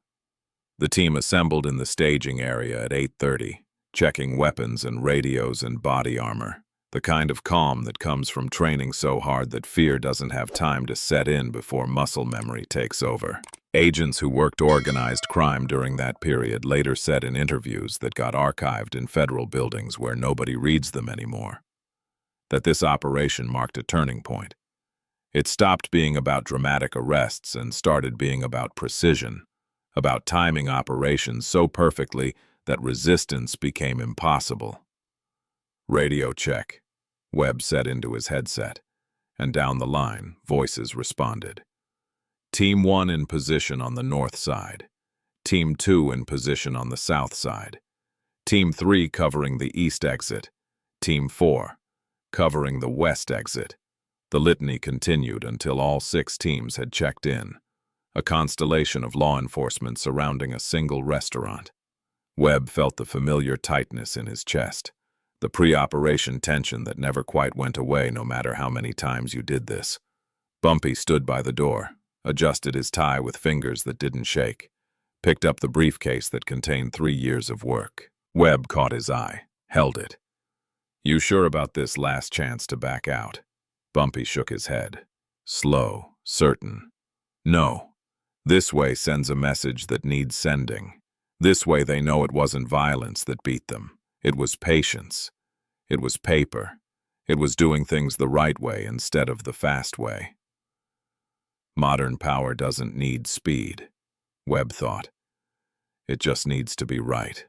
The team assembled in the staging area at 8:30, checking weapons and radios and body armor, the kind of calm that comes from training so hard that fear doesn't have time to set in before muscle memory takes over. Agents who worked organized crime during that period later said in interviews that got archived in federal buildings where nobody reads them anymore, that this operation marked a turning point. It stopped being about dramatic arrests and started being about precision, about timing operations so perfectly that resistance became impossible. "Radio check," Webb said into his headset, and down the line, voices responded. "Team 1 in position on the north side. Team 2 in position on the south side. Team 3 covering the east exit. Team 4 covering the west exit." The litany continued until all 6 teams had checked in, a constellation of law enforcement surrounding a single restaurant. Webb felt the familiar tightness in his chest, the pre-operation tension that never quite went away no matter how many times you did this. Bumpy stood by the door, adjusted his tie with fingers that didn't shake, picked up the briefcase that contained 3 years of work. Webb caught his eye, held it. "You sure about this last chance to back out?" Bumpy shook his head. Slow, certain. "No. This way sends a message that needs sending. This way they know it wasn't violence that beat them. It was patience. It was paper. It was doing things the right way instead of the fast way." Modern power doesn't need speed, Webb thought. It just needs to be right.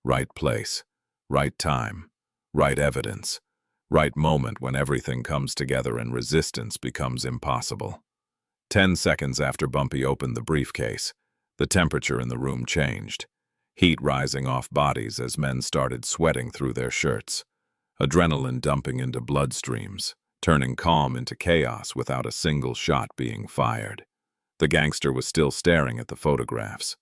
Right place, right time, right evidence, right moment when everything comes together and resistance becomes impossible. 10 seconds after Bumpy opened the briefcase, the temperature in the room changed. Heat rising off bodies as men started sweating through their shirts. Adrenaline dumping into bloodstreams, turning calm into chaos without a single shot being fired. The gangster was still staring at the photographs,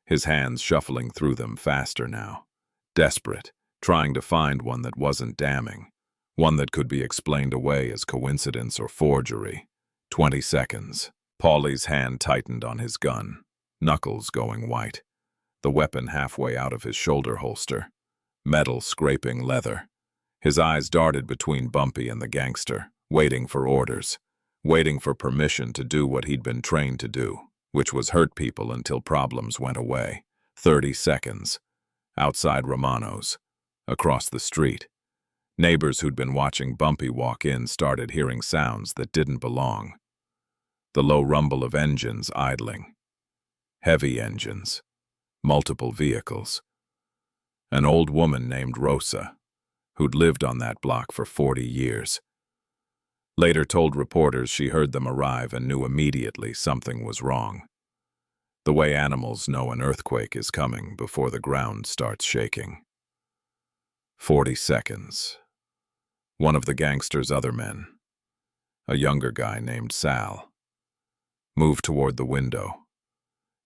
his hands shuffling through them faster now. Desperate, trying to find one that wasn't damning, one that could be explained away as coincidence or forgery. 20 seconds. Paulie's hand tightened on his gun, knuckles going white, the weapon halfway out of his shoulder holster, metal scraping leather. His eyes darted between Bumpy and the gangster, waiting for orders, waiting for permission to do what he'd been trained to do, which was hurt people until problems went away. 30 seconds. Outside Romano's, across the street. Neighbors who'd been watching Bumpy walk in started hearing sounds that didn't belong. The low rumble of engines idling. Heavy engines. Multiple vehicles. An old woman named Rosa, who'd lived on that block for 40 years. Later told reporters she heard them arrive and knew immediately something was wrong. The way animals know an earthquake is coming before the ground starts shaking. 40 seconds. One of the gangster's other men, a younger guy named Sal, moved toward the window,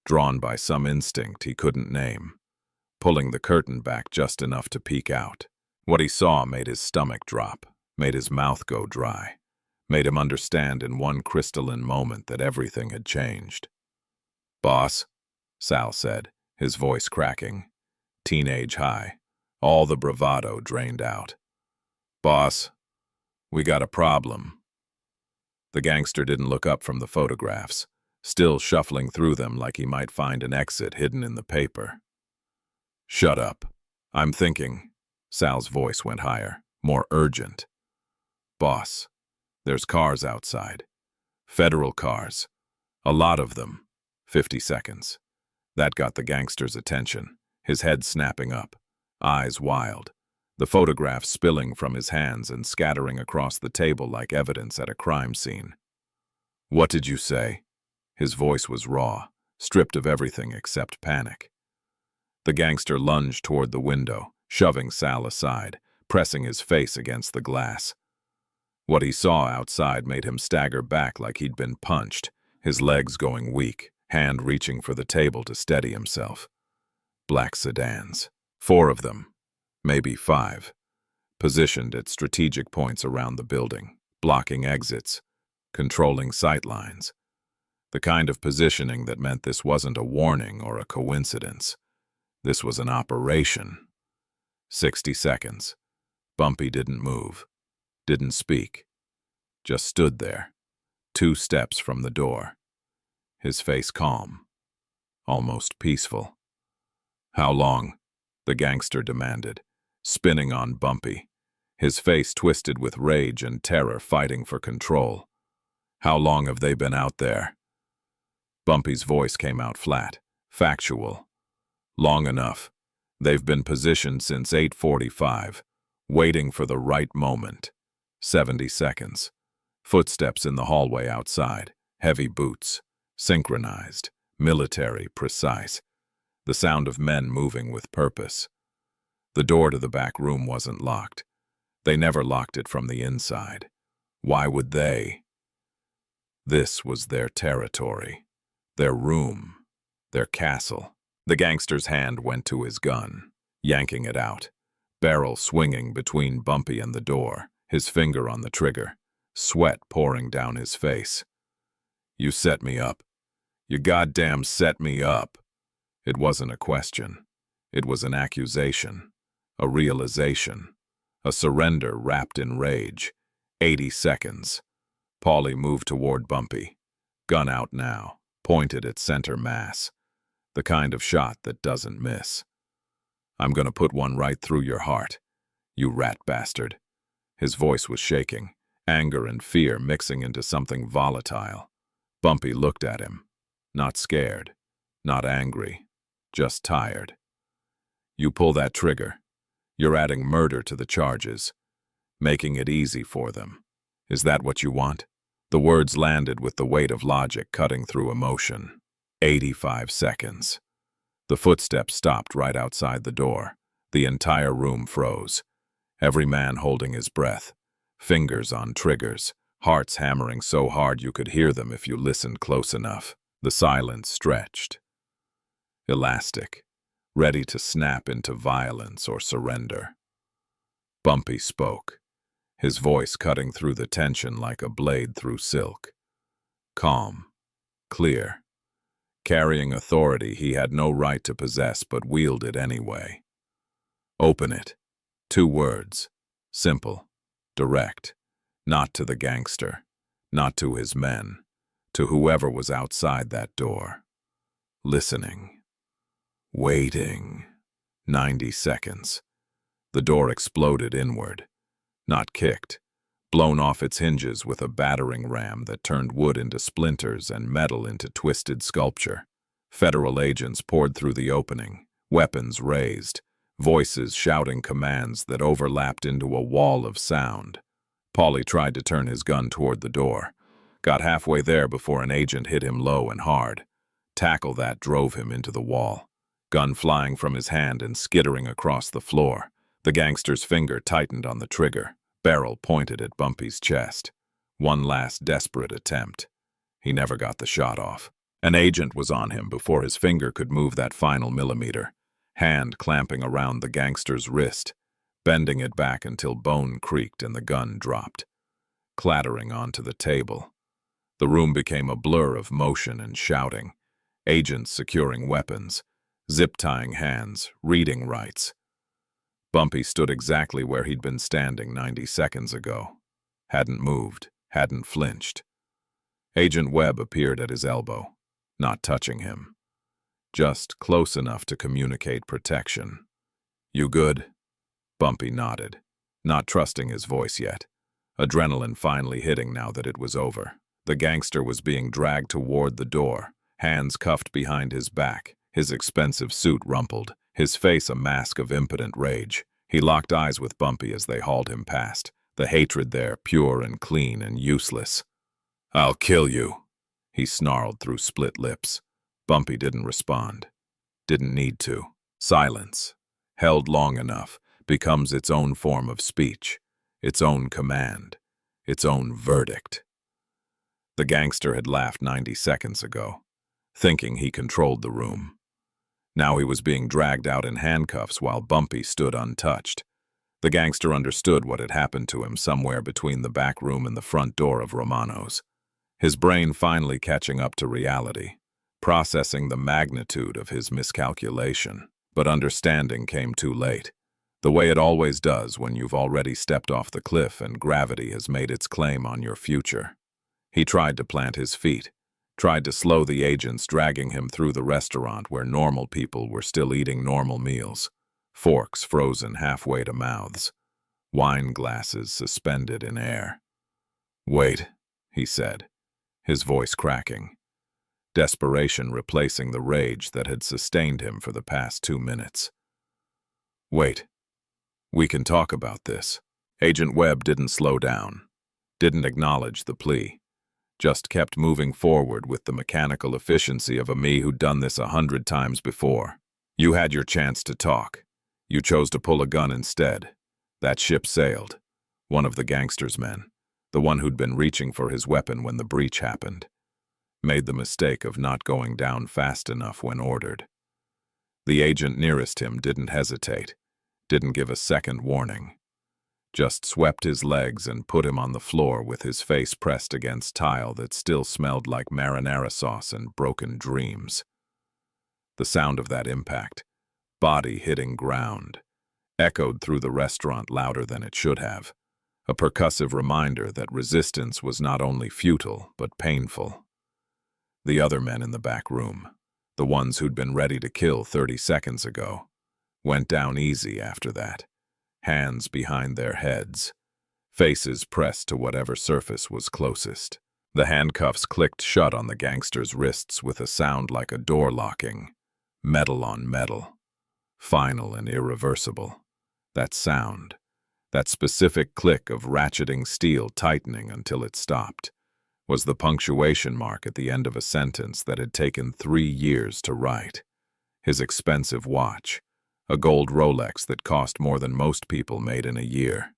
drawn by some instinct he couldn't name, pulling the curtain back just enough to peek out. What he saw made his stomach drop, made his mouth go dry, made him understand in one crystalline moment that everything had changed. "Boss," Sal said, his voice cracking, teenage high, all the bravado drained out. "Boss, we got a problem." The gangster didn't look up from the photographs, still shuffling through them like he might find an exit hidden in the paper. "Shut up. I'm thinking." Sal's voice went higher, more urgent. "Boss, there's cars outside. Federal cars. A lot of them." 50 seconds. That got the gangster's attention, his head snapping up, eyes wild, the photographs spilling from his hands and scattering across the table like evidence at a crime scene. "What did you say?" His voice was raw, stripped of everything except panic. The gangster lunged toward the window, shoving Sal aside, pressing his face against the glass. What he saw outside made him stagger back like he'd been punched, his legs going weak, hand reaching for the table to steady himself. Black sedans. 4 of them, maybe 5, positioned at strategic points around the building, blocking exits, controlling sight lines. The kind of positioning that meant this wasn't a warning or a coincidence. This was an operation. 60 seconds. Bumpy didn't move, didn't speak, just stood there, 2 steps from the door, his face calm, almost peaceful. "How long?" the gangster demanded, spinning on Bumpy, his face twisted with rage and terror fighting for control. "How long have they been out there?" Bumpy's voice came out flat, factual. "Long enough. They've been positioned since 8:45, waiting for the right moment." 70 seconds. Footsteps in the hallway outside, heavy boots, synchronized, military, precise. The sound of men moving with purpose. The door to the back room wasn't locked. They never locked it from the inside. Why would they? This was their territory, their room, their castle. The gangster's hand went to his gun, yanking it out, barrel swinging between Bumpy and the door, his finger on the trigger, sweat pouring down his face. "You set me up. You goddamn set me up." It wasn't a question. It was an accusation, a realization, A surrender wrapped in rage. 80 seconds. Paulie moved toward Bumpy. Gun out now, pointed at center mass. The kind of shot that doesn't miss. "I'm gonna put one right through your heart, you rat bastard." His voice was shaking, anger and fear mixing into something volatile. Bumpy looked at him. Not scared, not angry, just tired. "You pull that trigger. You're adding murder to the charges, making it easy for them. Is that what you want?" The words landed with the weight of logic cutting through emotion. 85 seconds. The footsteps stopped right outside the door. The entire room froze. Every man holding his breath. Fingers on triggers. Hearts hammering so hard you could hear them if you listened close enough. The silence stretched. Elastic. Ready to snap into violence or surrender. Bumpy spoke, his voice cutting through the tension like a blade through silk. Calm. Clear. Carrying authority he had no right to possess but wielded anyway. "Open it." 2 words. Simple. Direct. Not to the gangster. Not to his men. To whoever was outside that door. Listening. Waiting. 90 seconds. The door exploded inward. Not kicked. Blown off its hinges with a battering ram that turned wood into splinters and metal into twisted sculpture. Federal agents poured through the opening, weapons raised, voices shouting commands that overlapped into a wall of sound. Paulie tried to turn his gun toward the door. Got halfway there before an agent hit him low and hard. Tackle that drove him into the wall. Gun flying from his hand and skittering across the floor. The gangster's finger tightened on the trigger. Barrel pointed at Bumpy's chest. One last desperate attempt. He never got the shot off. An agent was on him before his finger could move that final millimeter. Hand clamping around the gangster's wrist, bending it back until bone creaked and the gun dropped. Clattering onto the table. The room became a blur of motion and shouting. Agents securing weapons. Zip-tying hands, reading rights. Bumpy stood exactly where he'd been standing 90 seconds ago. Hadn't moved, hadn't flinched. Agent Webb appeared at his elbow, not touching him. Just close enough to communicate protection. "You good?" Bumpy nodded, not trusting his voice yet. Adrenaline finally hitting now that it was over. The gangster was being dragged toward the door, hands cuffed behind his back, his expensive suit rumpled, his face a mask of impotent rage. He locked eyes with Bumpy as they hauled him past, the hatred there pure and clean and useless. "I'll kill you," he snarled through split lips. Bumpy didn't respond. Didn't need to. Silence, held long enough, becomes its own form of speech, its own command, its own verdict. The gangster had laughed 90 seconds ago, thinking he controlled the room. Now he was being dragged out in handcuffs while Bumpy stood untouched. The gangster understood what had happened to him somewhere between the back room and the front door of Romano's. His brain finally catching up to reality, processing the magnitude of his miscalculation. But understanding came too late, the way it always does when you've already stepped off the cliff and gravity has made its claim on your future. He tried to plant his feet. Tried to slow the agents dragging him through the restaurant where normal people were still eating normal meals. Forks frozen halfway to mouths. Wine glasses suspended in air. "Wait," he said, his voice cracking. Desperation replacing the rage that had sustained him for the past 2 minutes. "Wait. We can talk about this." Agent Webb didn't slow down. Didn't acknowledge the plea. Just kept moving forward with the mechanical efficiency of a me who'd done this 100 times before. "You had your chance to talk. You chose to pull a gun instead. That ship sailed. One of the gangster's men, the one who'd been reaching for his weapon when the breach happened, made the mistake of not going down fast enough when ordered. The agent nearest him didn't hesitate, didn't give a second warning. Just swept his legs and put him on the floor with his face pressed against tile that still smelled like marinara sauce and broken dreams. The sound of that impact, body hitting ground, echoed through the restaurant louder than it should have, a percussive reminder that resistance was not only futile but painful. The other men in the back room, the ones who'd been ready to kill 30 seconds ago, went down easy after that, hands behind their heads, faces pressed to whatever surface was closest. The handcuffs clicked shut on the gangster's wrists with a sound like a door locking, metal on metal, final and irreversible. That sound, that specific click of ratcheting steel tightening until it stopped, was the punctuation mark at the end of a sentence that had taken 3 years to write. His expensive watch, a gold Rolex that cost more than most people made in a year,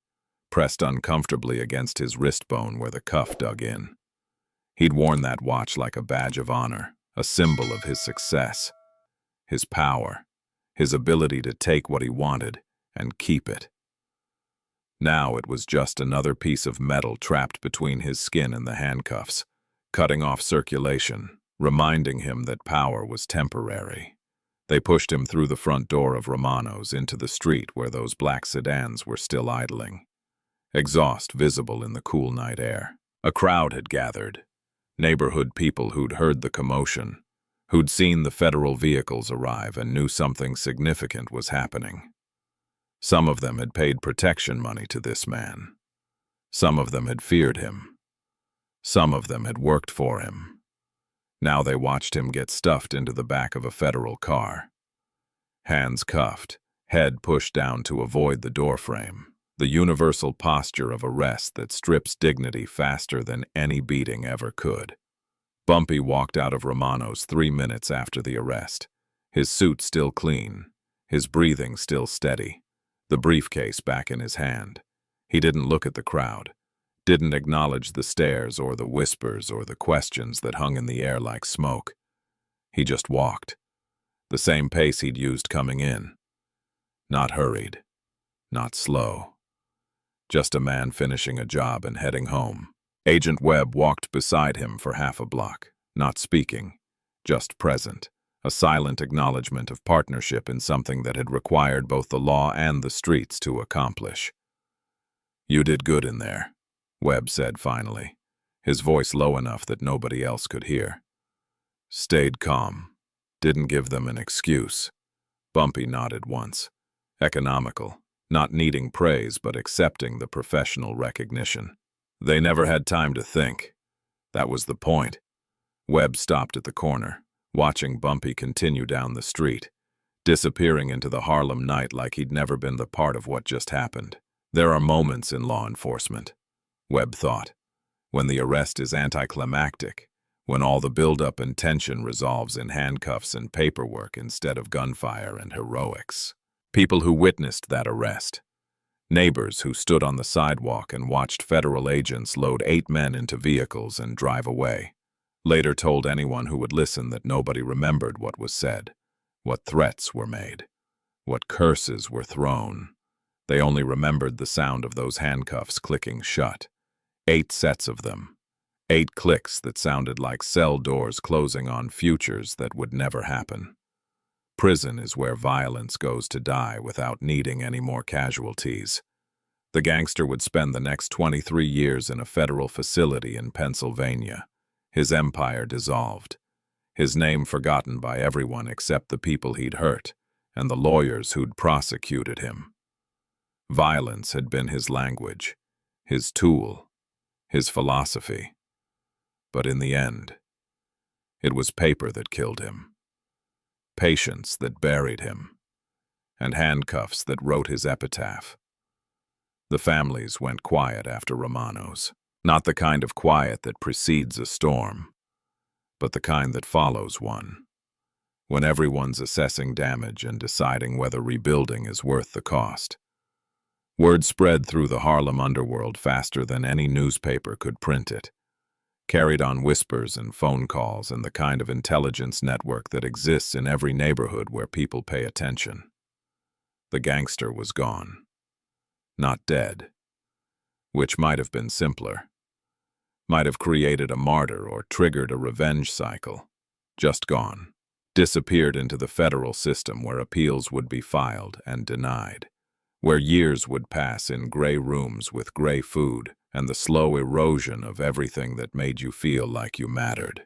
pressed uncomfortably against his wrist bone where the cuff dug in. He'd worn that watch like a badge of honor, a symbol of his success, his power, his ability to take what he wanted and keep it. Now it was just another piece of metal trapped between his skin and the handcuffs, cutting off circulation, reminding him that power was temporary. They pushed him through the front door of Romano's into the street where those black sedans were still idling, exhaust visible in the cool night air. A crowd had gathered, neighborhood people who'd heard the commotion, who'd seen the federal vehicles arrive and knew something significant was happening. Some of them had paid protection money to this man. Some of them had feared him. Some of them had worked for him. Now they watched him get stuffed into the back of a federal car. Hands cuffed, head pushed down to avoid the doorframe. The universal posture of arrest that strips dignity faster than any beating ever could. Bumpy walked out of Romano's 3 minutes after the arrest, his suit still clean, his breathing still steady, the briefcase back in his hand. He didn't look at the crowd, didn't acknowledge the stares or the whispers or the questions that hung in the air like smoke. He just walked, the same pace he'd used coming in. Not hurried, not slow. Just a man finishing a job and heading home. Agent Webb walked beside him for half a block, not speaking, just present, a silent acknowledgement of partnership in something that had required both the law and the streets to accomplish. "You did good in there," Webb said finally, his voice low enough that nobody else could hear. "Stayed calm. Didn't give them an excuse." Bumpy nodded once. Economical. Not needing praise but accepting the professional recognition. They never had time to think. That was the point. Webb stopped at the corner, watching Bumpy continue down the street, disappearing into the Harlem night like he'd never been the part of what just happened. There are moments in law enforcement, Webb thought, when the arrest is anticlimactic, when all the buildup and tension resolves in handcuffs and paperwork instead of gunfire and heroics. People who witnessed that arrest, neighbors who stood on the sidewalk and watched federal agents load 8 men into vehicles and drive away, later told anyone who would listen that nobody remembered what was said, what threats were made, what curses were thrown. They only remembered the sound of those handcuffs clicking shut. 8 sets of them. 8 clicks that sounded like cell doors closing on futures that would never happen. Prison is where violence goes to die without needing any more casualties. The gangster would spend the next 23 years in a federal facility in Pennsylvania, his empire dissolved, his name forgotten by everyone except the people he'd hurt and the lawyers who'd prosecuted him. Violence had been his language, his tool, his philosophy. But in the end, it was paper that killed him. Patience that buried him, and handcuffs that wrote his epitaph. The families went quiet after Romano's, not the kind of quiet that precedes a storm, but the kind that follows one, when everyone's assessing damage and deciding whether rebuilding is worth the cost. Word spread through the Harlem underworld faster than any newspaper could print it, carried on whispers and phone calls and the kind of intelligence network that exists in every neighborhood where people pay attention. The gangster was gone. Not dead. Which might have been simpler. Might have created a martyr or triggered a revenge cycle. Just gone. Disappeared into the federal system where appeals would be filed and denied, where years would pass in gray rooms with gray food and the slow erosion of everything that made you feel like you mattered.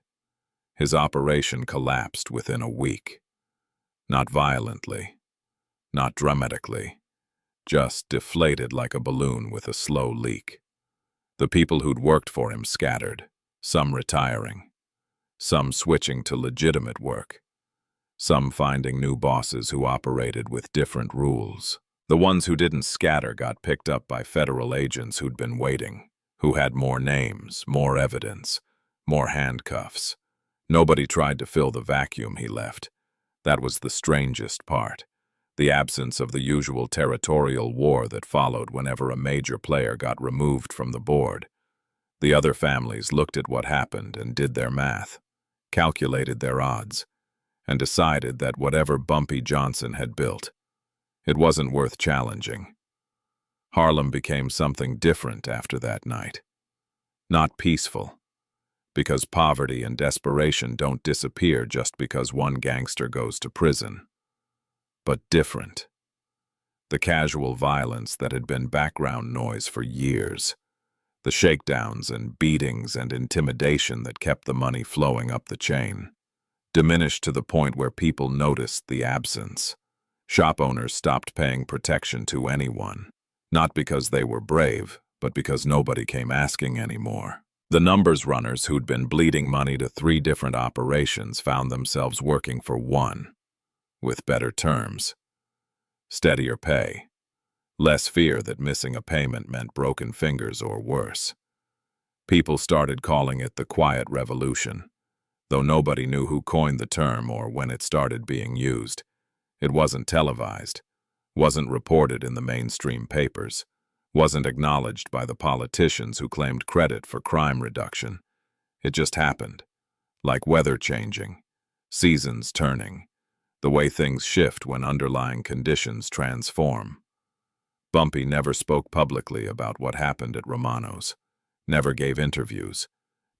His operation collapsed within a week. Not violently, not dramatically, just deflated like a balloon with a slow leak. The people who'd worked for him scattered, some retiring, some switching to legitimate work, some finding new bosses who operated with different rules. The ones who didn't scatter got picked up by federal agents who'd been waiting, who had more names, more evidence, more handcuffs. Nobody tried to fill the vacuum he left. That was the strangest part. The absence of the usual territorial war that followed whenever a major player got removed from the board. The other families looked at what happened and did their math, calculated their odds, and decided that whatever Bumpy Johnson had built, it wasn't worth challenging. Harlem became something different after that night. Not peaceful, because poverty and desperation don't disappear just because one gangster goes to prison. But different. The casual violence that had been background noise for years. The shakedowns and beatings and intimidation that kept the money flowing up the chain. Diminished to the point where people noticed the absence. Shop owners stopped paying protection to anyone. Not because they were brave, but because nobody came asking anymore. The numbers runners who'd been bleeding money to 3 different operations found themselves working for one, with better terms, steadier pay, less fear that missing a payment meant broken fingers or worse. People started calling it the quiet revolution, though nobody knew who coined the term or when it started being used. It wasn't televised, wasn't reported in the mainstream papers, wasn't acknowledged by the politicians who claimed credit for crime reduction. It just happened, like weather changing, seasons turning, the way things shift when underlying conditions transform. Bumpy never spoke publicly about what happened at Romano's, never gave interviews,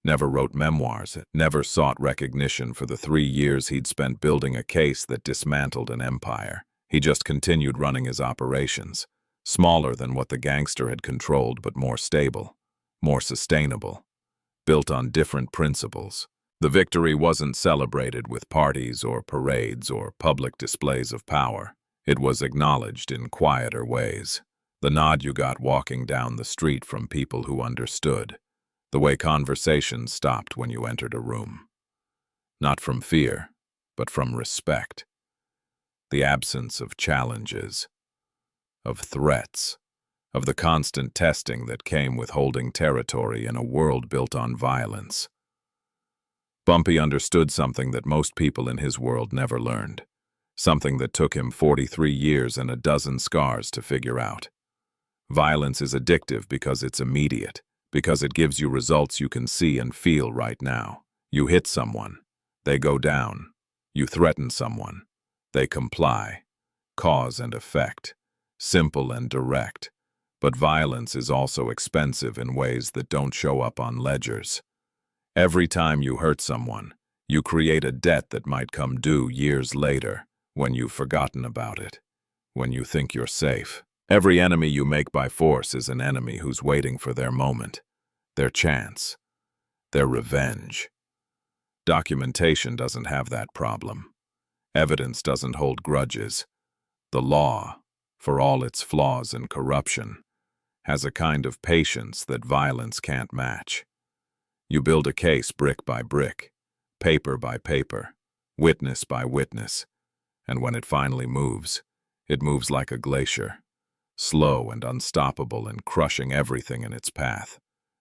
never wrote memoirs, never sought recognition for the 3 years he'd spent building a case that dismantled an empire. He just continued running his operations, smaller than what the gangster had controlled but more stable, more sustainable, built on different principles. The victory wasn't celebrated with parties or parades or public displays of power. It was acknowledged in quieter ways. The nod you got walking down the street from people who understood. The way conversations stopped when you entered a room. Not from fear, but from respect. The absence of challenges, of threats, of the constant testing that came with holding territory in a world built on violence. Bumpy understood something that most people in his world never learned, something that took him 43 years and a dozen scars to figure out. Violence is addictive because it's immediate, because it gives you results you can see and feel right now. You hit someone, they go down. You threaten someone, they comply. Cause and effect. Simple and direct. But violence is also expensive in ways that don't show up on ledgers. Every time you hurt someone, you create a debt that might come due years later, when you've forgotten about it, when you think you're safe. Every enemy you make by force is an enemy who's waiting for their moment, their chance, their revenge. Documentation doesn't have that problem. Evidence doesn't hold grudges. The law, for all its flaws and corruption, has a kind of patience that violence can't match. You build a case brick by brick, paper by paper, witness by witness, and when it finally moves, it moves like a glacier, slow and unstoppable and crushing everything in its path.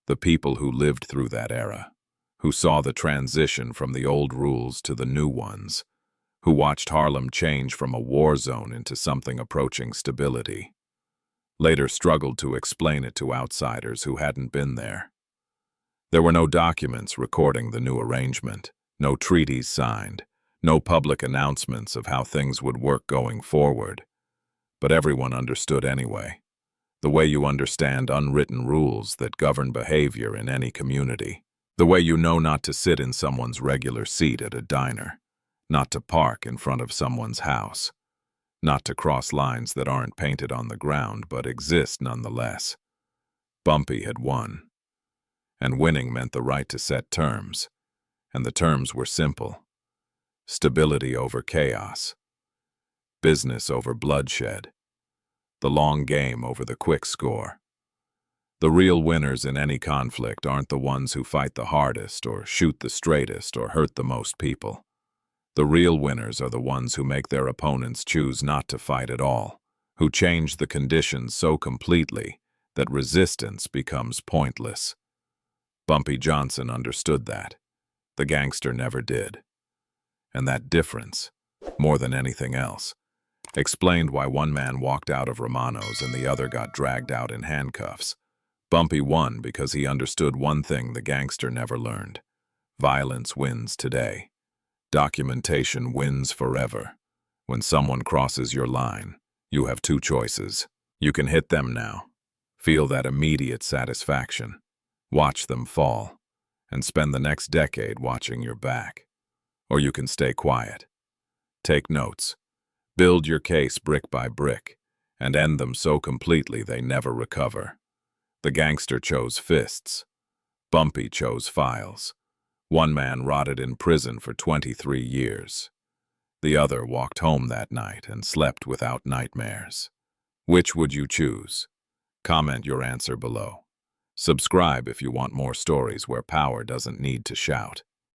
The people who lived through that era, who saw the transition from the old rules to the new ones, who watched Harlem change from a war zone into something approaching stability, later struggled to explain it to outsiders who hadn't been there. There were no documents recording the new arrangement, no treaties signed, no public announcements of how things would work going forward. But everyone understood anyway, the way you understand unwritten rules that govern behavior in any community, the way you know not to sit in someone's regular seat at a diner, not to park in front of someone's house, not to cross lines that aren't painted on the ground but exist nonetheless. Bumpy had won, and winning meant the right to set terms, and the terms were simple: stability over chaos, business over bloodshed, the long game over the quick score. The real winners in any conflict aren't the ones who fight the hardest or shoot the straightest or hurt the most people. The real winners are the ones who make their opponents choose not to fight at all, who change the conditions so completely that resistance becomes pointless. Bumpy Johnson understood that. The gangster never did. And that difference, more than anything else, explained why one man walked out of Romano's and the other got dragged out in handcuffs. Bumpy won because he understood one thing the gangster never learned: violence wins today. Documentation wins forever. When someone crosses your line, you have two choices. You can hit them now, feel that immediate satisfaction, watch them fall, and spend the next decade watching your back. Or you can stay quiet, take notes, build your case brick by brick, and end them so completely they never recover. The gangster chose fists. Bumpy chose files. One man rotted in prison for 23 years. The other walked home that night and slept without nightmares. Which would you choose? Comment your answer below. Subscribe if you want more stories where power doesn't need to shout.